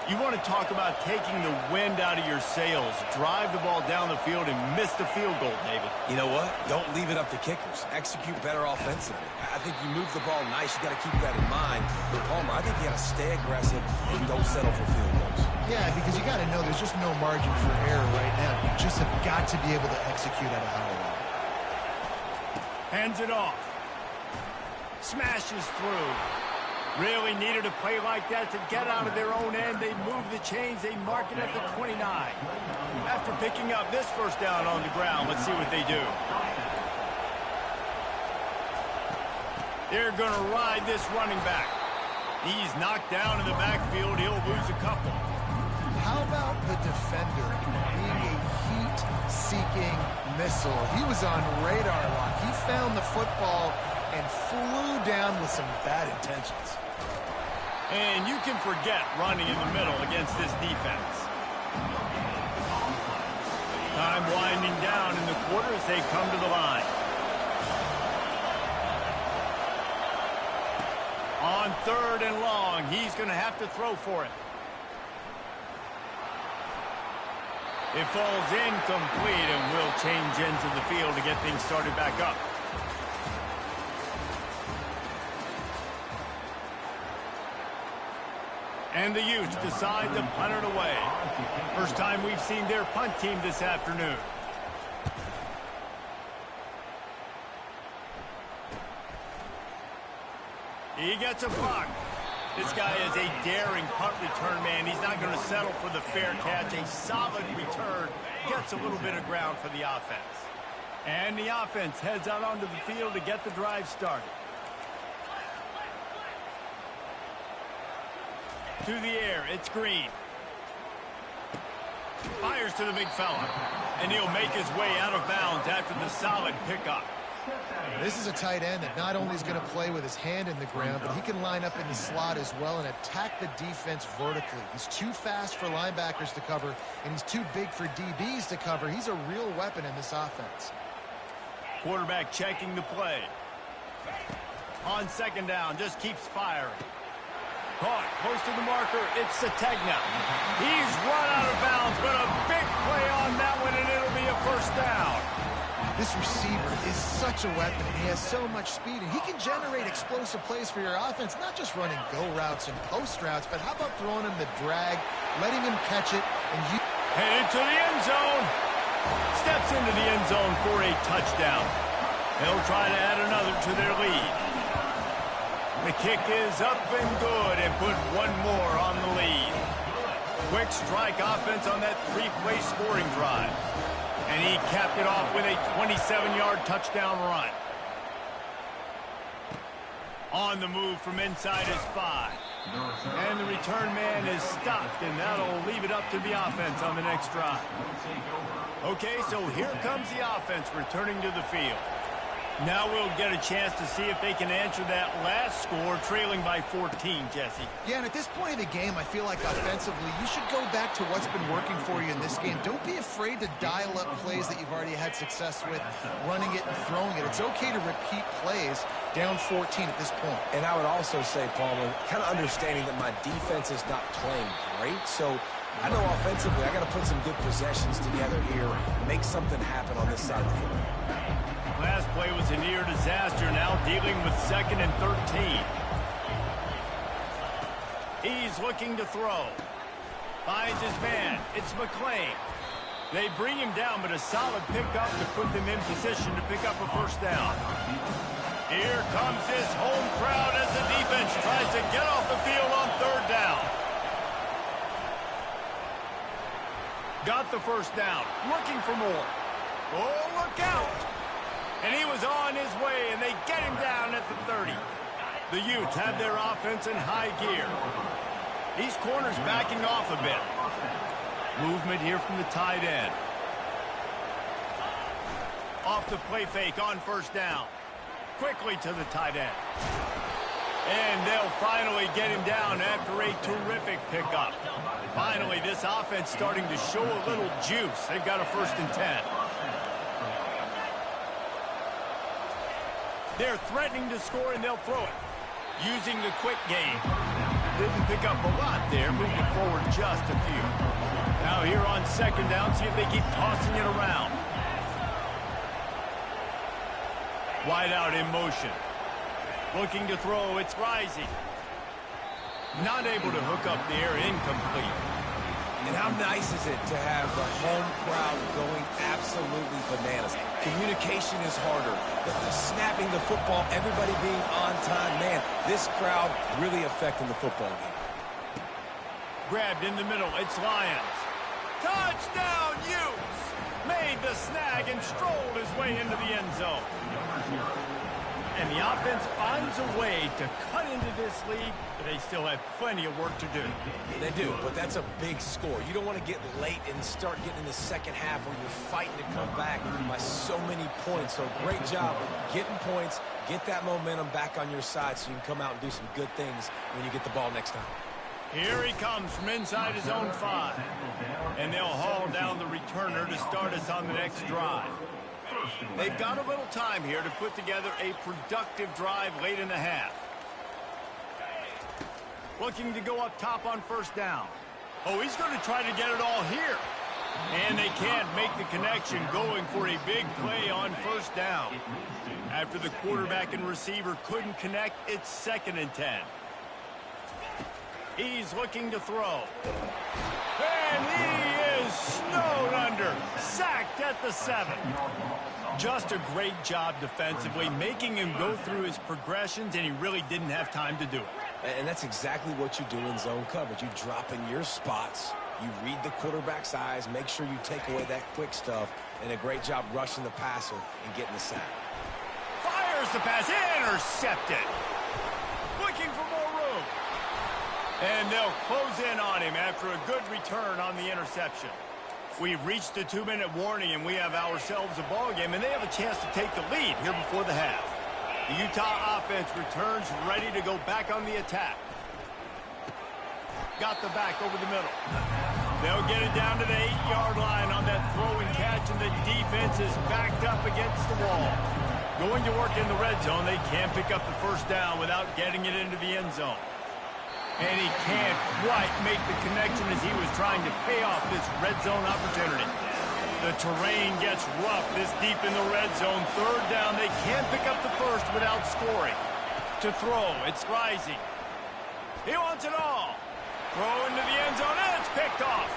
You want to talk about taking the wind out of your sails. Drive the ball down the field and miss the field goal, David. You know what? Don't leave it up to kickers. Execute better offensively. I think you move the ball nice. You got to keep that in mind. But Palmer, I think you got to stay aggressive and don't settle for field goals. Yeah, because you got to know there's just no margin for error right now. You just have got to be able to execute at a high level. Hands it off. Smashes through. Really needed a play like that to get out of their own end. They move the chains. They mark it at the 29. After picking up this 1st down on the ground, let's see what they do. They're going to ride this running back. He's knocked down in the backfield. He'll lose a couple. How about the defender being a heat-seeking missile? He was on radar lock. He found the football and flew down with some bad intentions. And you can forget running in the middle against this defense. Time winding down in the quarter as they come to the line. On 3rd and long, he's going to have to throw for it. It falls incomplete and will change ends of the field to get things started back up. And the Utes decide to punt it away. First time we've seen their punt team this afternoon. He gets a block. This guy is a daring punt return man. He's not going to settle for the fair catch. A solid return. Gets a little bit of ground for the offense. And the offense heads out onto the field to get the drive started. To the air, it's Green. Fires to the big fella. And he'll make his way out of bounds after the solid pickup. This is a tight end that not only is going to play with his hand in the ground, but he can line up in the slot as well and attack the defense vertically. He's too fast for linebackers to cover, and he's too big for DBs to cover. He's a real weapon in this offense. Quarterback checking the play. On 2nd down, just keeps firing. Caught close to the marker. It's Sategna. He's run out of bounds, but a big play on that one, and it'll be a 1st down. This receiver is such a weapon, and he has so much speed, and he can generate explosive plays for your offense, not just running go routes and post routes, but how about throwing him the drag, letting him catch it, and you... Headed to the end zone. Steps into the end zone for a touchdown. They'll try to add another to their lead. The kick is up and good and put one more on the lead. Quick strike offense on that 3-play scoring drive. And he capped it off with a 27-yard touchdown run. On the move from inside his 5. And the return man is stopped, and that'll leave it up to the offense on the next drive. Okay, so here comes the offense returning to the field. Now we'll get a chance to see if they can answer that last score, trailing by 14, Jesse. Yeah, and at this point of the game, I feel like offensively, you should go back to what's been working for you in this game. Don't be afraid to dial up plays that you've already had success with, running it and throwing it. It's okay to repeat plays down 14 at this point. And I would also say, Palmer, kind of understanding that my defense is not playing great, so I know offensively I got to put some good possessions together here, make something happen on this side of the field. Last play was a near disaster, now dealing with 2nd and 13. He's looking to throw. Finds his man. It's McClain. They bring him down, but a solid pickup to put them in position to pick up a first down. Here comes his home crowd as the defense tries to get off the field on third down. Got the first down, looking for more. Oh, look out! And he was on his way, and they get him down at the 30. The Utes have their offense in high gear. These corners backing off a bit. Movement here from the tight end. Off the play fake on first down. Quickly to the tight end. And they'll finally get him down after a terrific pickup. Finally, this offense starting to show a little juice. They've got a 1st and 10. They're threatening to score, and they'll throw it. Using the quick game. Didn't pick up a lot there, moving forward just a few. Now here on 2nd down, see if they keep tossing it around. Wide out in motion. Looking to throw, it's Rising. Not able to hook up there, incomplete. And how nice is it to have the home crowd going absolutely bananas? Communication is harder. The snapping the football, everybody being on time. Man, this crowd really affecting the football game. Grabbed in the middle, it's Lions. Touchdown, Utes! Made the snag and strolled his way into the end zone. And the offense finds a way to cut into this lead, but they still have plenty of work to do. They do, but that's a big score. You don't want to get late and start getting in the second half where you're fighting to come back by so many points. So great job getting points, get that momentum back on your side so you can come out and do some good things when you get the ball next time. Here he comes from inside his own 5. And they'll haul down the returner to start us on the next drive. They've got a little time here to put together a productive drive late in the half. Looking to go up top on 1st down. Oh, he's going to try to get it all here. And they can't make the connection, going for a big play on 1st down. After the quarterback and receiver couldn't connect, it's 2nd and 10. He's looking to throw. And he is snowed under. Sacked at the 7. Just a great job defensively, making him go through his progressions, and he really didn't have time to do it. And that's exactly what you do in zone coverage. You drop in your spots, you read the quarterback's eyes, make sure you take away that quick stuff, and a great job rushing the passer and getting the sack. Fires the pass, intercepted. Looking for more room. And they'll close in on him after a good return on the interception. We've reached the 2-minute warning, and we have ourselves a ball game, and they have a chance to take the lead here before the half. The Utah offense returns ready to go back on the attack. Got the back over the middle. They'll get it down to the 8-yard line on that throw and catch, and the defense is backed up against the wall. Going to work in the red zone, they can't pick up the 1st down without getting it into the end zone. And he can't quite make the connection as he was trying to pay off this red zone opportunity. The terrain gets rough this deep in the red zone. 3rd down, they can't pick up the 1st without scoring. To throw, it's Rising. He wants it all. Throw into the end zone, and it's picked off.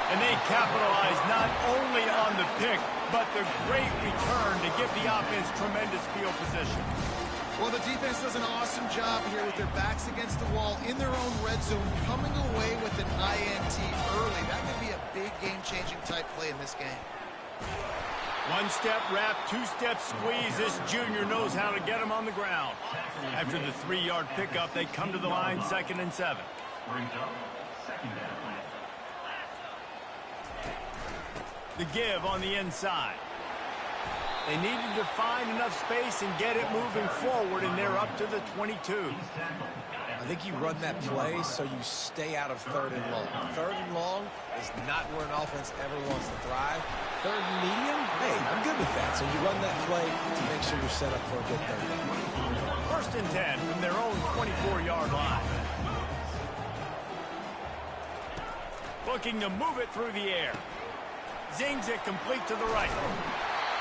And they capitalize not only on the pick, but the great return to give the offense tremendous field position. Well, the defense does an awesome job here with their backs against the wall in their own red zone, coming away with an INT early. That could be a big game-changing type play in this game. 1-step wrap, 2-step squeeze. This junior knows how to get him on the ground. After the 3-yard pickup, they come to the line, 2nd and 7. The give on the inside. They needed to find enough space and get it moving forward, and they're up to the 22. I think you run that play so you stay out of 3rd and long. 3rd and long is not where an offense ever wants to thrive. 3rd and medium, hey, I'm good with that. So you run that play to make sure you're set up for a good 3rd down. 1st and 10 from their own 24-yard line. Looking to move it through the air. Zings it complete to the right.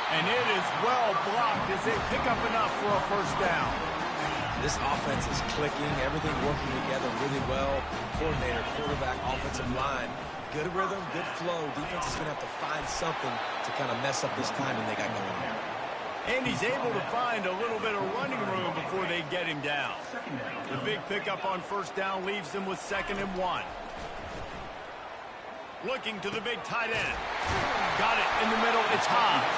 And it is well blocked as they pick up enough for a 1st down. This offense is clicking, everything working together really well. Coordinator, quarterback, offensive line good rhythm, good flow. Defense is going to have to find something to kind of mess up this timing they got going on. And he's able to find a little bit of running room before they get him down. The big pickup on first down leaves them with 2nd and 1. Looking to the big tight end. Got it in the middle. It's Hobbs.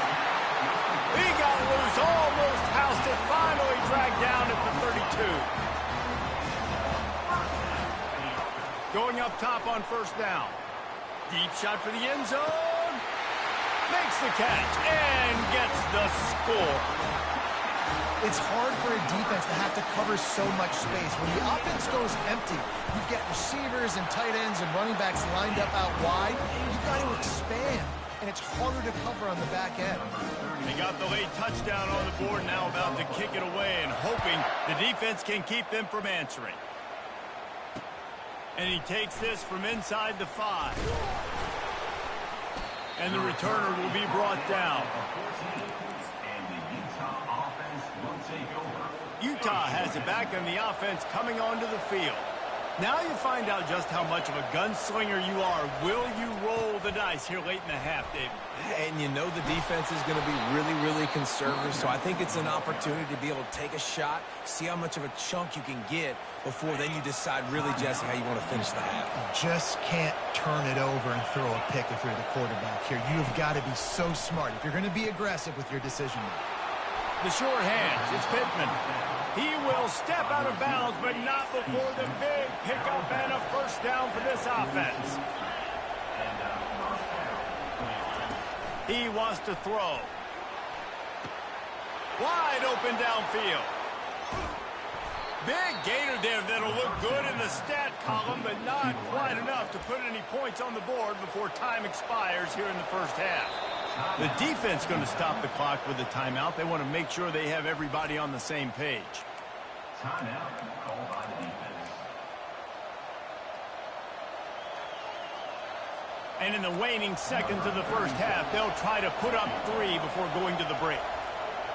He got loose, almost housed it, finally dragged down at the 32. Going up top on first down. Deep shot for the end zone. Makes the catch and gets the score. It's hard for a defense to have to cover so much space. When the offense goes empty, you get receivers and tight ends and running backs lined up out wide. You've got to expand, and it's harder to cover on the back end. They got the late touchdown on the board, now about to kick it away and hoping the defense can keep them from answering. And he takes this from inside the 5. And the returner will be brought down. Utah has it back on the offense coming onto the field. Now you find out just how much of a gunslinger you are. Will you roll the dice here late in the half, David? And you know the defense is going to be really, really conservative, so I think it's an opportunity to be able to take a shot, see how much of a chunk you can get before then you decide really, Jesse, how you want to finish the half. Just can't turn it over and throw a pick if you're the quarterback here. You've got to be so smart if you're going to be aggressive with your decision making. The short hands, it's Pittman. He will step out of bounds, but not before the big pickup and a first down for this offense. He wants to throw. Wide open downfield. Big gainer there that'll look good in the stat column, but not quite enough to put any points on the board before time expires here in the first half. The defense going to stop the clock with a timeout. They want to make sure they have everybody on the same page. Timeout called by the defense. And in the waning seconds of the first half, they'll try to put up 3 before going to the break.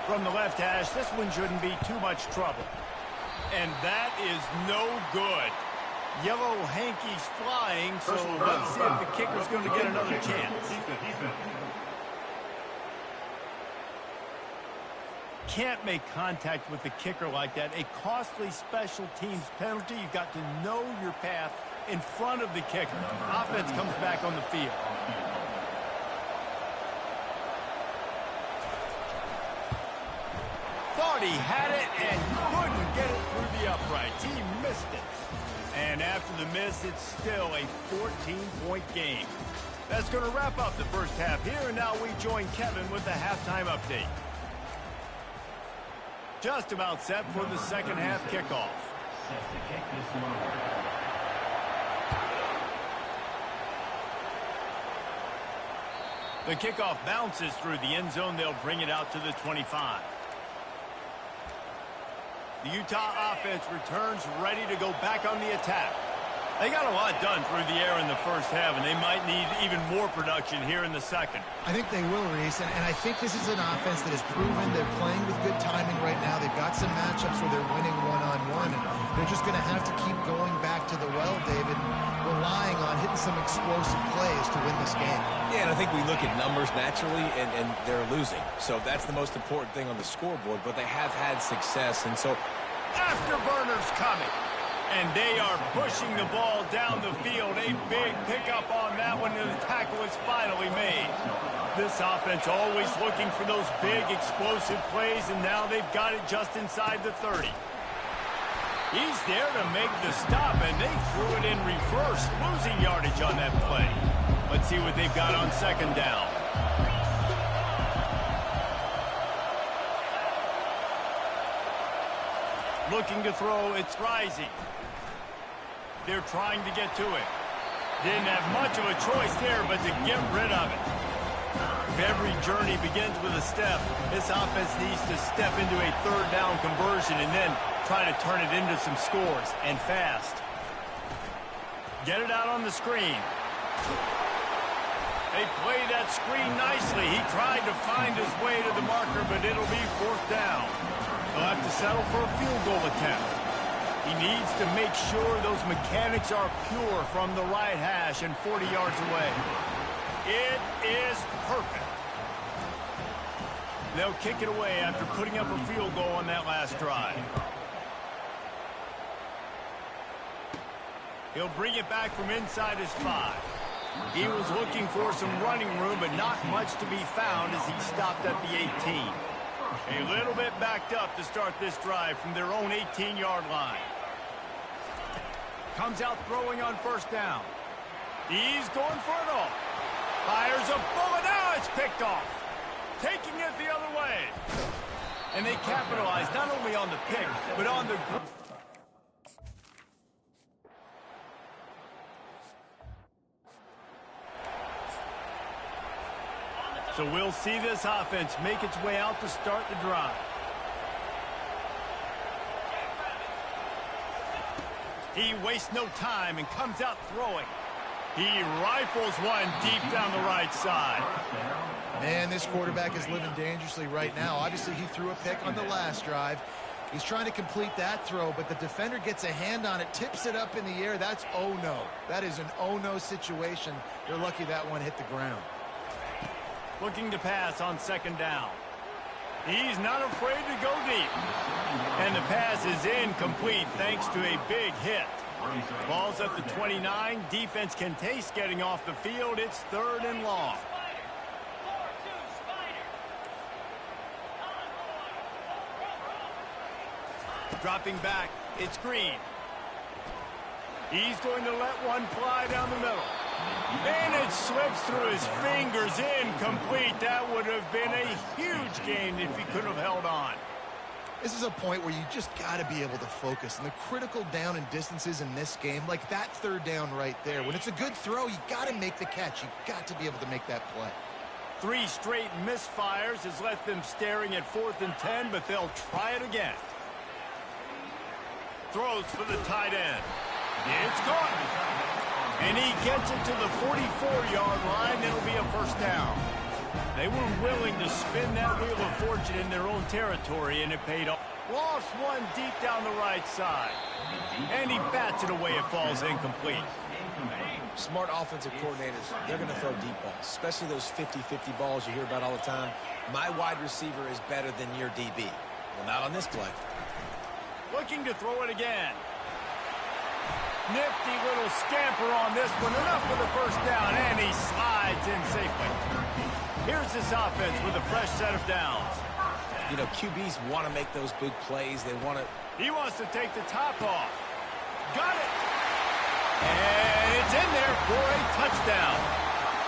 From the left hash, this one shouldn't be too much trouble. And that is no good. Yellow hankies flying, so let's see if the kicker's going to get another chance. Can't make contact with the kicker like that. A costly special teams penalty. You've got to know your path in front of the kicker. Offense comes back on the field. Thought he had it and couldn't get it through the uprights. He missed it. And after the miss, it's still a 14-point game. That's going to wrap up the first half here, and now we join Kevin with the halftime update. Just about set for the second half kickoff. The kickoff bounces through the end zone. They'll bring it out to the 25. The Utah offense returns ready to go back on the attack. They got a lot done through the air in the first half, and they might need even more production here in the second. I think they will, Reese, and I think this is an offense that has proven they're playing with good timing right now. They've got some matchups where they're winning one-on-one, and they're just going to have to keep going back to the well, David, relying on hitting some explosive plays to win this game. Yeah, and I think we look at numbers naturally, and they're losing. So that's the most important thing on the scoreboard, but they have had success, and so afterburners coming. And they are pushing the ball down the field. A big pickup on that one, and the tackle is finally made. This offense always looking for those big explosive plays, and now they've got it just inside the 30. He's there to make the stop, and they threw it in reverse, losing yardage on that play. Let's see what they've got on second down. Looking to throw, it's Rising. They're trying to get to it. Didn't have much of a choice there, but to get rid of it. If every journey begins with a step, this offense needs to step into a third down conversion and then try to turn it into some scores, and fast. Get it out on the screen. They played that screen nicely. He tried to find his way to the marker, but it'll be fourth down. They'll have to settle for a field goal attempt. He needs to make sure those mechanics are pure from the right hash and 40 yards away. It is perfect. They'll kick it away after putting up a field goal on that last drive. He'll bring it back from inside his 5. He was looking for some running room, but not much to be found as he stopped at the 18. A little bit backed up to start this drive from their own 18-yard line. Comes out throwing on first down. He's going for it all. Fires a bullet. Now it's picked off. Taking it the other way. And they capitalize not only on the pick, but on the... So we'll see this offense make its way out to start the drive. He wastes no time and comes out throwing. He rifles one deep down the right side. Man, this quarterback is living dangerously right now. Obviously, he threw a pick on the last drive. He's trying to complete that throw, but the defender gets a hand on it, tips it up in the air. That's oh-no. That is an oh-no situation. They're lucky that one hit the ground. Looking to pass on second down. He's not afraid to go deep. And the pass is incomplete thanks to a big hit. Ball's at the 29. Defense can taste getting off the field. It's 3rd and long. Dropping back, it's Green. He's going to let one fly down the middle. And it slips through his fingers, incomplete. That would have been a huge gain if he could have held on. This is a point where you just got to be able to focus. And the critical down and distances in this game, like that 3rd down right there, when it's a good throw, you got to make the catch. You got to be able to make that play. 3 straight misfires has left them staring at 4th and 10, but they'll try it again. Throws for the tight end. It's caught. And he gets it to the 44-yard line. It'll be a first down. They were willing to spin that wheel of fortune in their own territory, and it paid off. Lost one deep down the right side. And he bats it away. It falls incomplete. Smart offensive coordinators, they're going to throw deep balls, especially those 50-50 balls you hear about all the time. My wide receiver is better than your DB. Well, not on this play. Looking to throw it again. Nifty little scamper on this one. Enough for the first down, and he slides in safely. Here's this offense with a fresh set of downs. You know, QBs want to make those big plays. They want to... He wants to take the top off. Got it. And it's in there for a touchdown.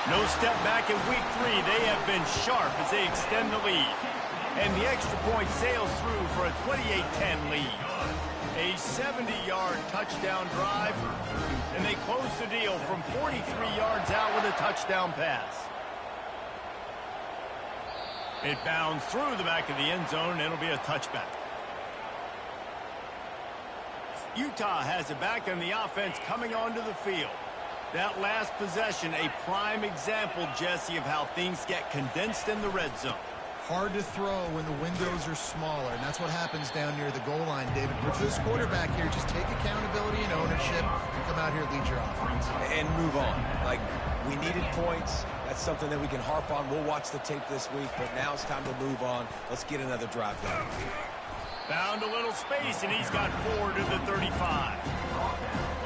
No step back in week 3. They have been sharp as they extend the lead. And the extra point sails through for a 28-10 lead. A 70-yard touchdown drive, and they close the deal from 43 yards out with a touchdown pass. It bounds through the back of the end zone, and it'll be a touchback. Utah has it back on the offense coming onto the field. That last possession, a prime example, Jesse, of how things get condensed in the red zone. Hard to throw when the windows are smaller, and that's what happens down near the goal line, David. But for this quarterback here, just take accountability and ownership and come out here and lead your offense. And move on. Like, we needed points. That's something that we can harp on. We'll watch the tape this week, but now it's time to move on. Let's get another drive going. Found a little space, and he's got 4 to the 35.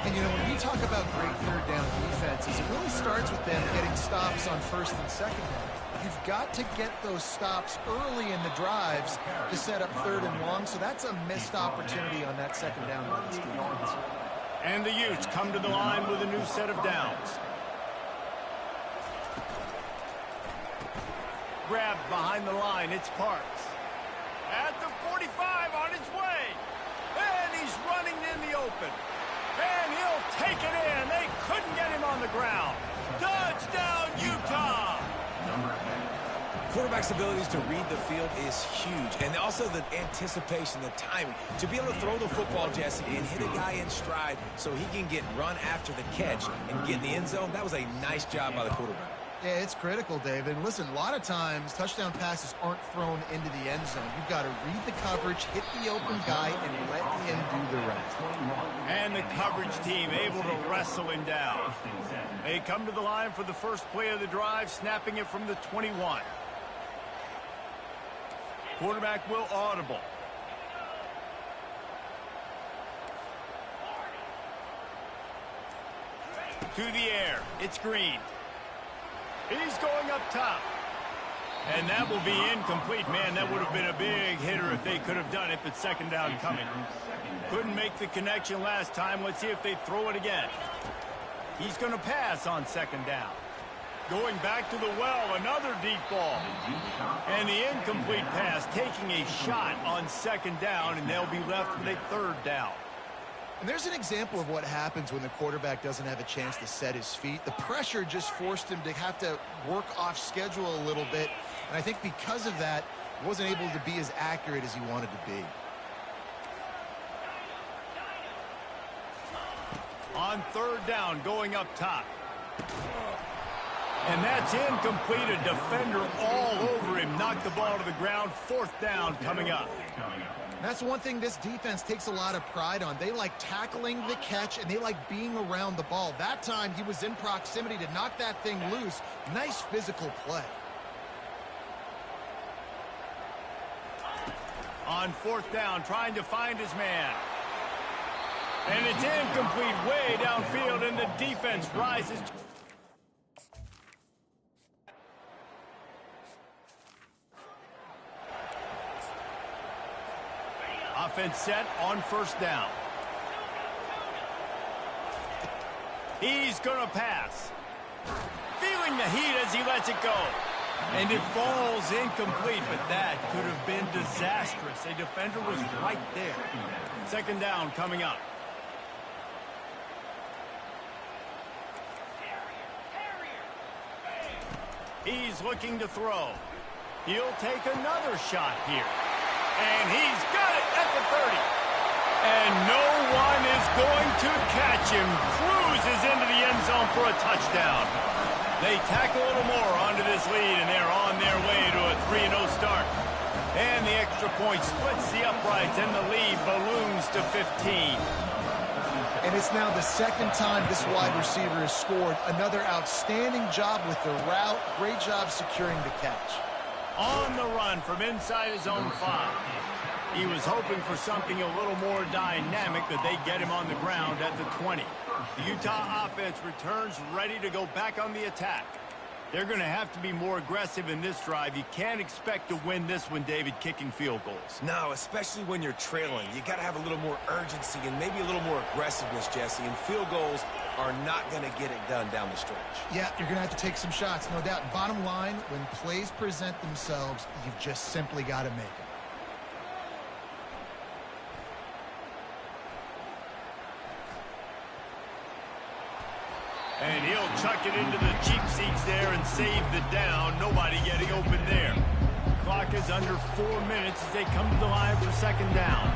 And, you know, when we talk about great 3rd down defenses, it really starts with them getting stops on 1st and 2nd down. You've got to get those stops early in the drives to set up 3rd and long, so that's a missed opportunity on that 2nd down by this defense. And the Utes come to the line with a new set of downs. Grabbed behind the line, it's Parks. At the 45 on his way. And he's running in the open. And he'll take it in. They couldn't get him on the ground. Touchdown, Utah! Quarterback's abilities to read the field is huge. And also the anticipation, the timing. To be able to throw the football, Jesse, and hit a guy in stride so he can get run after the catch and get in the end zone, that was a nice job by the quarterback. Yeah, it's critical, David. And listen, a lot of times touchdown passes aren't thrown into the end zone. You've got to read the coverage, hit the open guy, and let him do the rest. And the coverage team able to wrestle him down. They come to the line for the first play of the drive, snapping it from the 21. Quarterback will audible. To the air. It's Green. He's going up top. And that will be incomplete. Man, that would have been a big hitter if they could have done it, but second down coming. Couldn't make the connection last time. Let's see if they throw it again. He's going to pass on second down. Going back to the well, another deep ball. And the incomplete pass taking a shot on second down, and they'll be left with a third down. And there's an example of what happens when the quarterback doesn't have a chance to set his feet. The pressure just forced him to have to work off schedule a little bit. And I think because of that, he wasn't able to be as accurate as he wanted to be. On third down, going up top. And that's incomplete. A defender all over him. Knocked the ball to the ground. Fourth down coming up. That's one thing this defense takes a lot of pride on. They like tackling the catch, and they like being around the ball. That time, he was in proximity to knock that thing loose. Nice physical play. On fourth down, trying to find his man. And it's incomplete way downfield, and the defense rises. Offense set on first down. He's going to pass. Feeling the heat as he lets it go. And it falls incomplete, but that could have been disastrous. A defender was right there. Second down coming up. He's looking to throw. He'll take another shot here. And he's got it at the 30. And no one is going to catch him. Cruises into the end zone for a touchdown. They tack a little more onto this lead, and they're on their way to a 3-0 start. And the extra point splits the uprights, and the lead balloons to 15. And it's now the second time this wide receiver has scored. Another outstanding job with the route. Great job securing the catch. On the run from inside his own 5. He was hoping for something a little more dynamic, but they get him on the ground at the 20. The Utah offense returns ready to go back on the attack. They're going to have to be more aggressive in this drive. You can't expect to win this one, David, kicking field goals. No, especially when you're trailing. You got to have a little more urgency and maybe a little more aggressiveness, Jesse. And field goals are not going to get it done down the stretch. Yeah, you're going to have to take some shots, no doubt. Bottom line, when plays present themselves, you've just simply got to make them. And he'll chuck it into the cheap seats there and save the down. Nobody getting open there. Clock is under 4 minutes as they come to the line for second down.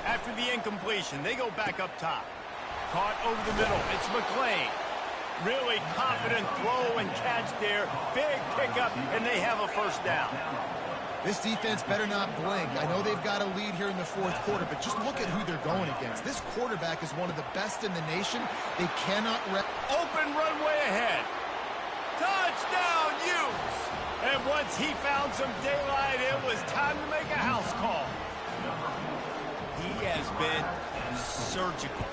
After the incompletion, they go back up top. Caught over the middle. It's McClain. Really confident throw and catch there. Big pickup, and they have a first down. This defense better not blink. I know they've got a lead here in the fourth quarter, but just look at who they're going against. This quarterback is one of the best in the nation. They cannot... Open runway ahead. Touchdown, Utes! And once he found some daylight, it was time to make a house call. He has been surgical.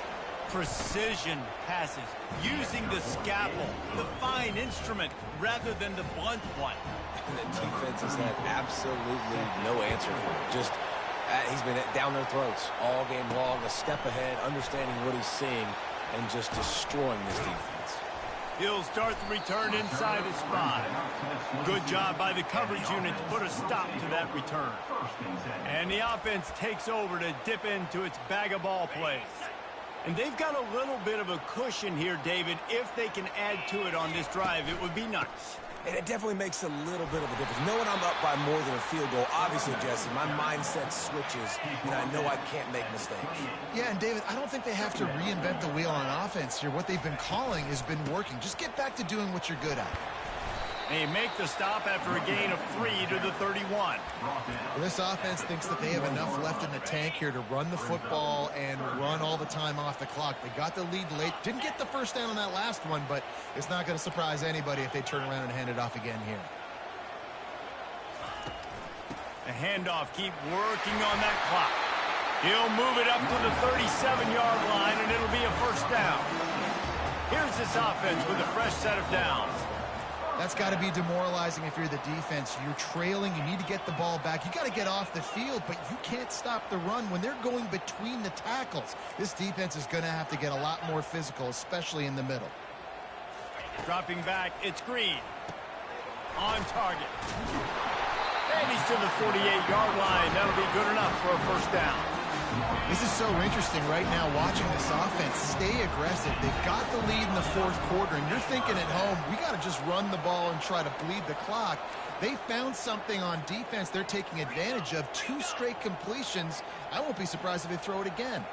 Precision passes, using the scalpel, the fine instrument, rather than the blunt one. And the defense has had absolutely no answer for it. Just, he's been down their throats all game long, a step ahead, understanding what he's seeing, and just destroying this defense. He'll start the return inside his 5. Good job by the coverage unit to put a stop to that return. And the offense takes over to dip into its bag of ball plays. And they've got a little bit of a cushion here, David. If they can add to it on this drive, it would be nice. And it definitely makes a little bit of a difference. Knowing I'm up by more than a field goal, obviously, Jesse, my mindset switches, and I know I can't make mistakes. Yeah, and David, I don't think they have to reinvent the wheel on offense here. What they've been calling has been working. Just get back to doing what you're good at. They make the stop after a gain of 3 to the 31. Well, this offense thinks that they have enough left in the tank here to run the football and run all the time off the clock. They got the lead late. Didn't get the first down on that last one, but it's not going to surprise anybody if they turn around and hand it off again here. The handoff, keep working on that clock. He'll move it up to the 37-yard line, and it'll be a first down. Here's this offense with a fresh set of downs. That's got to be demoralizing if you're the defense. You're trailing. You need to get the ball back. You got to get off the field, but you can't stop the run when they're going between the tackles. This defense is going to have to get a lot more physical, especially in the middle. Dropping back, it's Green. On target. And he's to the 48-yard line. That'll be good enough for a first down. This is so interesting right now watching this offense stay aggressive. They've got the lead in the fourth quarter, and you're thinking at home, we got to just run the ball and try to bleed the clock. They found something on defense they're taking advantage of. 2 straight completions. I won't be surprised if they throw it again.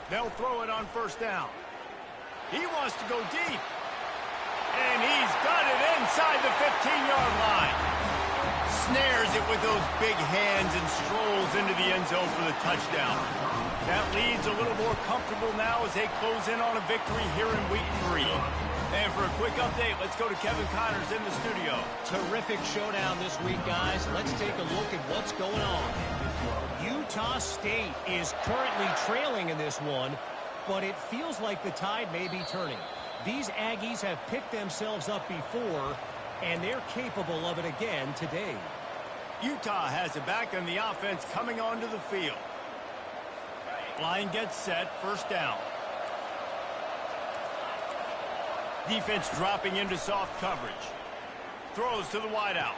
They'll throw it on first down. He wants to go deep. And he's got it inside the 15-yard line. Snares it with those big hands and strolls into the end zone for the touchdown. That lead's a little more comfortable now as they close in on a victory here in week 3. And for a quick update, let's go to Kevin Connors in the studio. Terrific showdown this week, guys. Let's take a look at what's going on. Utah State is currently trailing in this one, but it feels like the tide may be turning. These Aggies have picked themselves up before, and they're capable of it again today. Utah has it back on the offense coming onto the field. Line gets set, first down. Defense dropping into soft coverage. Throws to the wideout.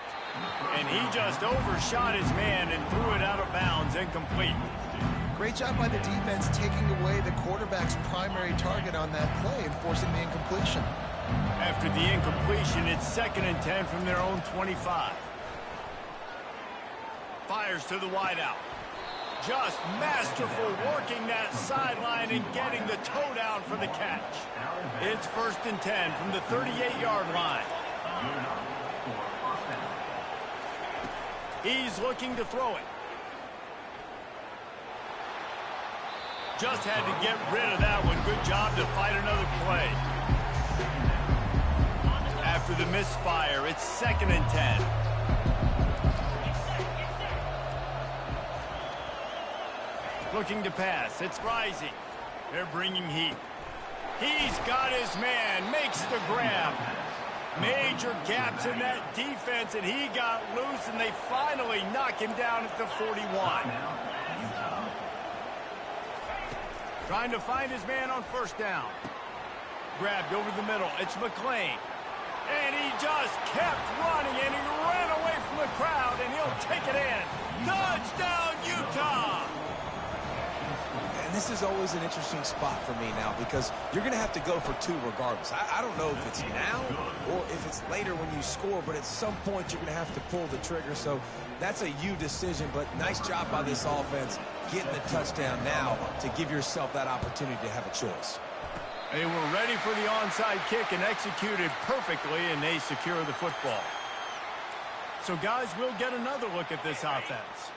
And he just overshot his man and threw it out of bounds, incomplete. Great job by the defense taking away the quarterback's primary target on that play and forcing the incompletion. After the incompletion, it's 2nd and 10 from their own 25. Fires to the wideout. Just masterful working that sideline and getting the toe down for the catch. It's 1st and 10 from the 38-yard line. He's looking to throw it. Just had to get rid of that one. Good job to fight another play. After the misfire, it's 2nd and 10. Looking to pass. It's rising. They're bringing heat. He's got his man. Makes the grab. Major gaps in that defense, and he got loose, and they finally knock him down at the 41. Trying to find his man on first down. Grabbed over the middle. It's McLean. And he just kept running, and he ran away from the crowd, and he'll take it in. Touchdown, Utah! And this is always an interesting spot for me now because you're going to have to go for 2 regardless. I don't know if it's now or if it's later when you score, but at some point you're going to have to pull the trigger. So that's a you decision, but nice job by this offense getting the touchdown now to give yourself that opportunity to have a choice. They were ready for the onside kick and executed perfectly, and they secure the football. So, guys, we'll get another look at this offense.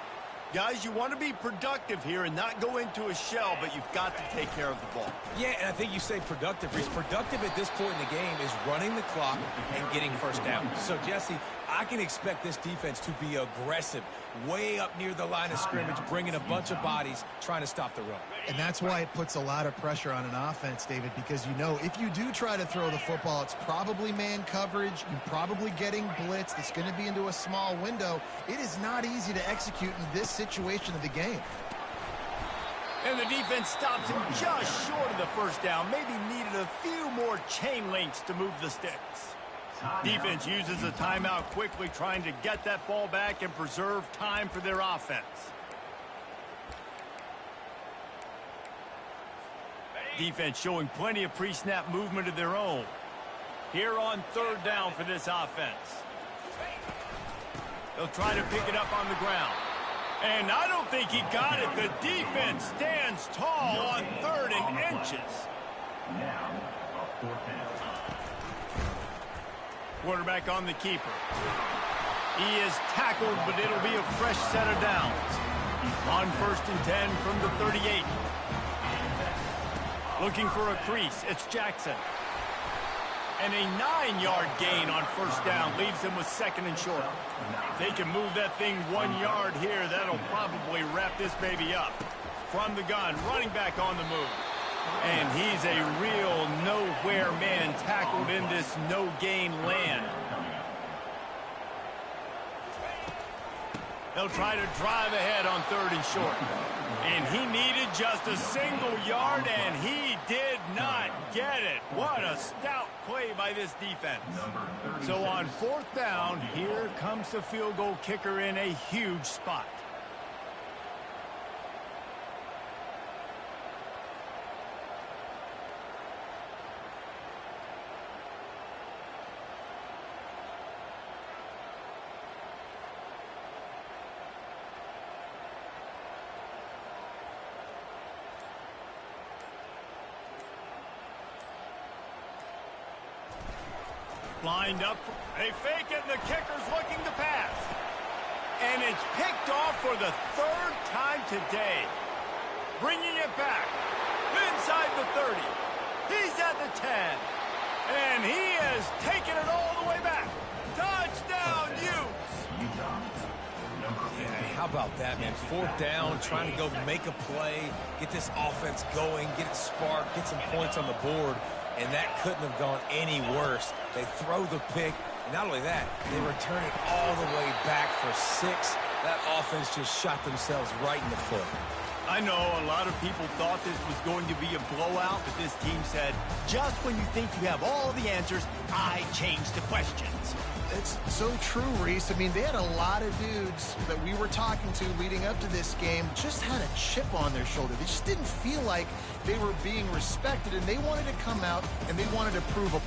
Guys, you want to be productive here and not go into a shell, but you've got to take care of the ball. Yeah, and I think you say productive, Reese. Productive at this point in the game is running the clock and getting first down. So, Jesse, I can expect this defense to be aggressive, way up near the line of scrimmage, bringing a bunch of bodies, trying to stop the run. And that's why it puts a lot of pressure on an offense, David, because you know if you do try to throw the football, it's probably man coverage. You're probably getting blitzed. It's going to be into a small window. It is not easy to execute in this situation of the game. And the defense stops him just short of the first down. Maybe needed a few more chain links to move the sticks. Defense uses a timeout quickly, trying to get that ball back and preserve time for their offense. Defense showing plenty of pre-snap movement of their own. Here on third down for this offense. They'll try to pick it up on the ground. And I don't think he got it. The defense stands tall on 3rd and inches. Quarterback on the keeper. He is tackled, but it'll be a fresh set of downs. On 1st and 10 from the 38. Looking for a crease. It's Jackson. And a 9-yard gain on 1st down leaves him with 2nd and short. If they can move that thing 1 yard here, that'll probably wrap this baby up. From the gun, running back on the move. And he's a real nowhere man tackled in this no-gain land. They'll try to drive ahead on 3rd and short. And he needed just a single yard, and he did not get it. What a stout play by this defense. So on 4th down, here comes the field goal kicker in a huge spot. Lined up, they fake it, and the kicker's looking to pass. And it's picked off for the 3rd time today. Bringing it back, inside the 30. He's at the 10. And he has taken it all the way back. Touchdown, Utes! Yeah, how about that, man? 4th down, trying to go make a play, get this offense going, get it sparked, get some points on the board. And that couldn't have gone any worse. They throw the pick, and not only that, they return it all the way back for 6. That offense just shot themselves right in the foot. I know a lot of people thought this was going to be a blowout, but this team said, just when you think you have all the answers, I change the questions. It's so true, Reese. I mean, they had a lot of dudes that we were talking to leading up to this game just had a chip on their shoulder. They just didn't feel like they were being respected, and they wanted to come out and they wanted to prove a